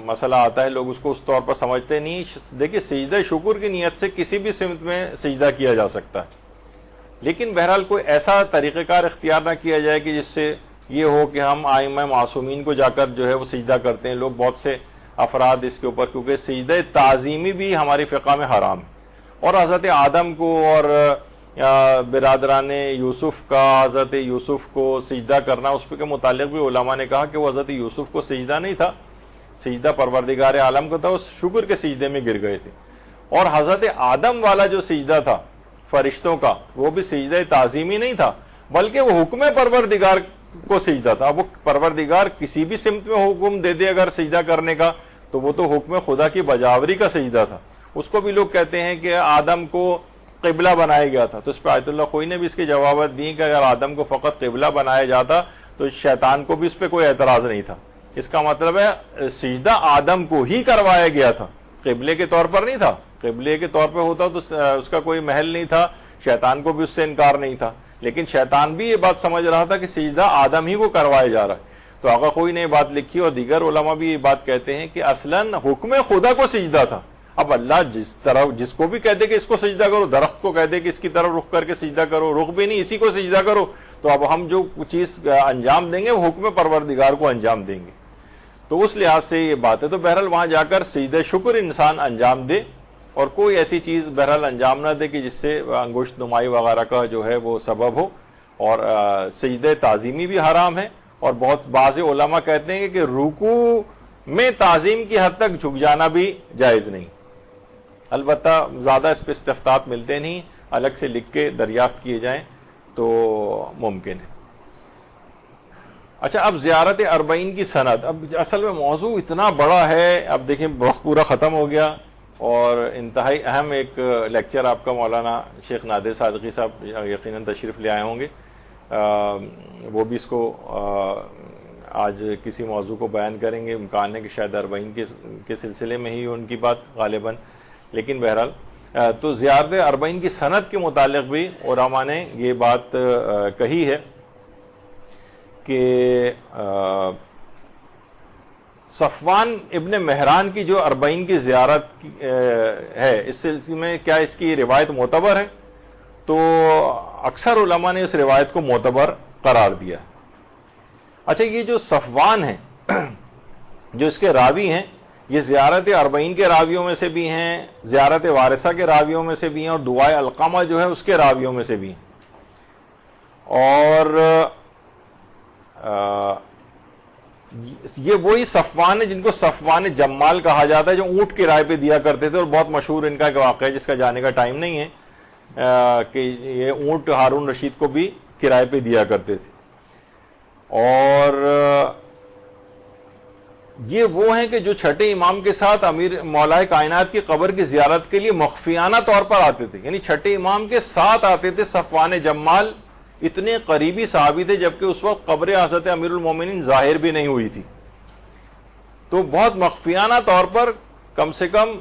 مسئلہ آتا ہے، لوگ اس کو اس طور پر سمجھتے نہیں. دیکھیے سجدہ شکر کی نیت سے کسی بھی سمت میں سجدہ کیا جا سکتا ہے، لیکن بہرحال کوئی ایسا طریقہ کار اختیار نہ کیا جائے کہ جس سے یہ ہو کہ ہم ائمہ معصومین کو جا کر جو ہے وہ سجدہ کرتے ہیں. لوگ بہت سے افراد اس کے اوپر، کیونکہ سجدہ تعظیمی بھی ہماری فقہ میں حرام ہے، اور حضرت آدم کو اور برادران یوسف کا حضرت یوسف کو سجدہ کرنا، اس کے متعلق بھی علماء نے کہا کہ وہ حضرت یوسف کو سجدہ نہیں تھا، سجدہ پروردگار عالم کو تھا، وہ شکر کے سجدے میں گر گئے تھے. اور حضرت آدم والا جو سجدہ تھا فرشتوں کا، وہ بھی سجدہ تعظیمی نہیں تھا، بلکہ وہ حکم پروردگار کو سجدہ تھا. وہ پروردگار کسی بھی سمت میں حکم دے دے اگر سجدہ کرنے کا، تو وہ تو حکم خدا کی بجاوری کا سجدہ تھا. اس کو بھی لوگ کہتے ہیں کہ آدم کو قبلہ بنایا گیا تھا، تو اس پہ آیت اللہ خوئی نے بھی اس کی جوابات دی کہ اگر آدم کو فقط قبلہ بنایا جاتا تو شیطان کو بھی اس پہ کوئی اعتراض نہیں تھا. اس کا مطلب ہے سجدہ آدم کو ہی کروایا گیا تھا، قبلے کے طور پر نہیں تھا. قبلے کے طور پہ ہوتا تو اس کا کوئی محل نہیں تھا، شیطان کو بھی اس سے انکار نہیں تھا، لیکن شیطان بھی یہ بات سمجھ رہا تھا کہ سجدہ آدم ہی کو کروایا جا رہا ہے. تو آقا خوئی نے یہ بات لکھی، اور دیگر علماء بھی یہ بات کہتے ہیں کہ اصلاً حکم خدا کو سجدہ تھا. اب اللہ جس کو بھی کہہ دے کہ اس کو سجدہ کرو، درخت کو کہہ دے کہ اس کی طرف رخ کر کے سجدہ کرو، رخ بھی نہیں اسی کو سجدہ کرو، تو اب ہم جو چیز انجام دیں گے وہ حکم پروردگار کو انجام دیں گے. تو اس لحاظ سے یہ بات ہے. تو بہرحال وہاں جا کر سجدہ شکر انسان انجام دے، اور کوئی ایسی چیز بہرحال انجام نہ دے کہ جس سے انگشت نمائی وغیرہ کا جو ہے وہ سبب ہو. اور سجدہ تعظیمی بھی حرام ہے، اور بہت بعض علماء کہتے ہیں کہ رکوع میں تعظیم کی حد تک جھک جانا بھی جائز نہیں. البتہ زیادہ اس پہ استفتاءات ملتے نہیں، الگ سے لکھ کے دریافت کیے جائیں تو ممکن ہے. اچھا، اب زیارت اربعین کی سند. اب اصل میں موضوع اتنا بڑا ہے، اب دیکھیں وقت پورا ختم ہو گیا، اور انتہائی اہم ایک لیکچر آپ کا مولانا شیخ نادر صادقی صاحب یقیناً تشریف لے آئے ہوں گے. وہ بھی اس کو آج کسی موضوع کو بیان کریں گے. امکان ہے کہ شاید اربعین کے سلسلے میں ہی ان کی بات غالباً، لیکن بہرحال تو زیارت اربعین کی سند کے متعلق بھی علماء نے یہ بات کہی ہے کہ صفوان ابن مہران کی جو اربعین کی زیارت ہے، اس سلسلے میں کیا اس کی روایت معتبر ہے؟ تو اکثر علماء نے اس روایت کو معتبر قرار دیا. اچھا، یہ جو صفوان ہیں جو اس کے راوی ہیں، یہ زیارت اربعین کے راویوں میں سے بھی ہیں، زیارت وارثہ کے راویوں میں سے بھی ہیں، اور دعائے القامہ جو ہے اس کے راویوں میں سے بھی ہیں. اور یہ وہی صفوان ہے جن کو صفوان جمال کہا جاتا ہے، جو اونٹ کرائے پہ دیا کرتے تھے. اور بہت مشہور ان کا ایک واقعہ ہے جس کا جانے کا ٹائم نہیں ہے، کہ یہ اونٹ ہارون رشید کو بھی کرائے پہ دیا کرتے تھے. اور یہ وہ ہیں کہ جو چھٹے امام کے ساتھ امیر مولائے کائنات کی قبر کی زیارت کے لیے مخفیانہ طور پر آتے تھے، یعنی چھٹے امام کے ساتھ آتے تھے. صفوان جمال اتنے قریبی صحابی تھے جبکہ اس وقت قبر حضرت امیر المومنین ظاہر بھی نہیں ہوئی تھی. تو بہت مخفیانہ طور پر کم سے کم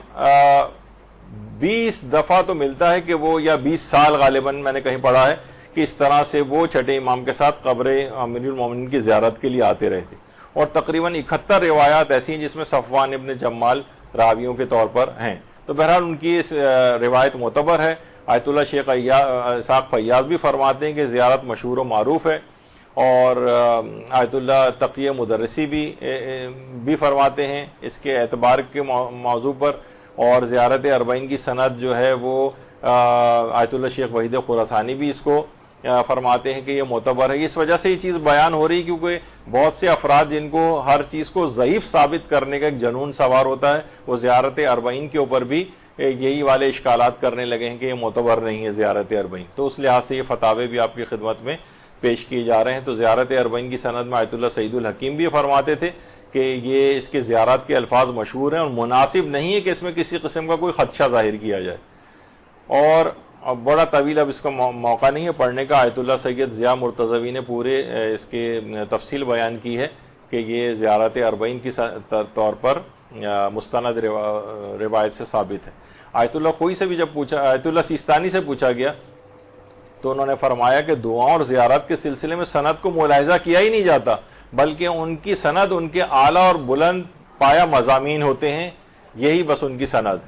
20 دفعہ تو ملتا ہے کہ وہ، یا 20 سال غالباً میں نے کہیں پڑھا ہے کہ اس طرح سے وہ چھٹے امام کے ساتھ قبر امیر المومنین کی زیارت کے لیے آتے رہے تھے. اور تقریباً 71 روایات ایسی ہیں جس میں صفوان ابن جمال راویوں کے طور پر ہیں. تو بہرحال ان کی اس روایت معتبر ہے. آیت اللہ شیخ اسحاق فیاض بھی فرماتے ہیں کہ زیارت مشہور و معروف ہے، اور آیت اللہ تقی مدرسی بھی فرماتے ہیں اس کے اعتبار کے موضوع پر. اور زیارت اربعین کی سند جو ہے وہ آیت اللہ شیخ وحید خراسانی بھی اس کو فرماتے ہیں کہ یہ معتبر ہے. اس وجہ سے یہ چیز بیان ہو رہی ہے کیونکہ بہت سے افراد جن کو ہر چیز کو ضعیف ثابت کرنے کا ایک جنون سوار ہوتا ہے، وہ زیارت اربعین کے اوپر بھی یہی والے اشکالات کرنے لگے ہیں کہ یہ معتبر نہیں ہے زیارت اربعین. تو اس لحاظ سے یہ فتاوے بھی آپ کی خدمت میں پیش کیے جا رہے ہیں. تو زیارت اربعین کی سند میں آیت اللہ سعید الحکیم بھی فرماتے تھے کہ یہ اس کے زیارت کے الفاظ مشہور ہیں، اور مناسب نہیں ہے کہ اس میں کسی قسم کا کوئی خدشہ ظاہر کیا جائے. اور بڑا طویل اب اس کا موقع نہیں ہے پڑھنے کا. آیت اللہ سید ضیاء مرتضوی نے پورے اس کے تفصیل بیان کی ہے کہ یہ زیارت اربعین کی طور پر مستند روایت سے ثابت ہے. آیت اللہ خوئی سے بھی جب پوچھا، آیت اللہ سیستانی سے پوچھا گیا تو انہوں نے فرمایا کہ دعاؤں اور زیارت کے سلسلے میں سند کو ملاحظہ کیا ہی نہیں جاتا، بلکہ ان کی سند ان کے اعلیٰ اور بلند پایا مضامین ہوتے ہیں، یہی بس ان کی سند.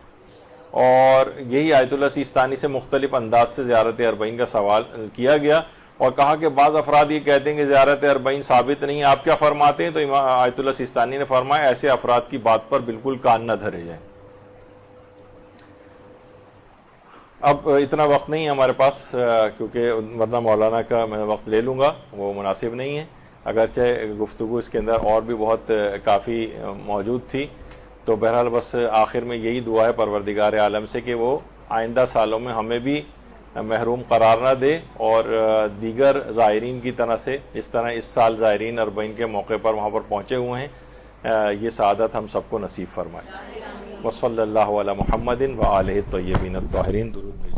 اور یہی آیت اللہ سیستانی سے مختلف انداز سے زیارت اربعین کا سوال کیا گیا اور کہا کہ بعض افراد یہ کہتے ہیں کہ زیارت اربعین ثابت نہیں ہے، آپ کیا فرماتے ہیں؟ تو امام آیت اللہ سیستانی نے فرمایا ایسے افراد کی بات پر بالکل کان نہ دھرے جائیں. اب اتنا وقت نہیں ہے ہمارے پاس، کیونکہ ورنہ مولانا کا میں وقت لے لوں گا، وہ مناسب نہیں ہے، اگرچہ گفتگو اس کے اندر اور بھی بہت کافی موجود تھی. تو بہرحال بس آخر میں یہی دعا ہے پروردگار عالم سے کہ وہ آئندہ سالوں میں ہمیں بھی محروم قرار نہ دے اور دیگر زائرین کی طرح سے اس طرح اس سال زائرین اربعین کے موقع پر وہاں پر پہنچے ہوئے ہیں، یہ سعادت ہم سب کو نصیب فرمائے. وصلی اللہ علی محمد وآلہ الطیبین الطاہرین. درود.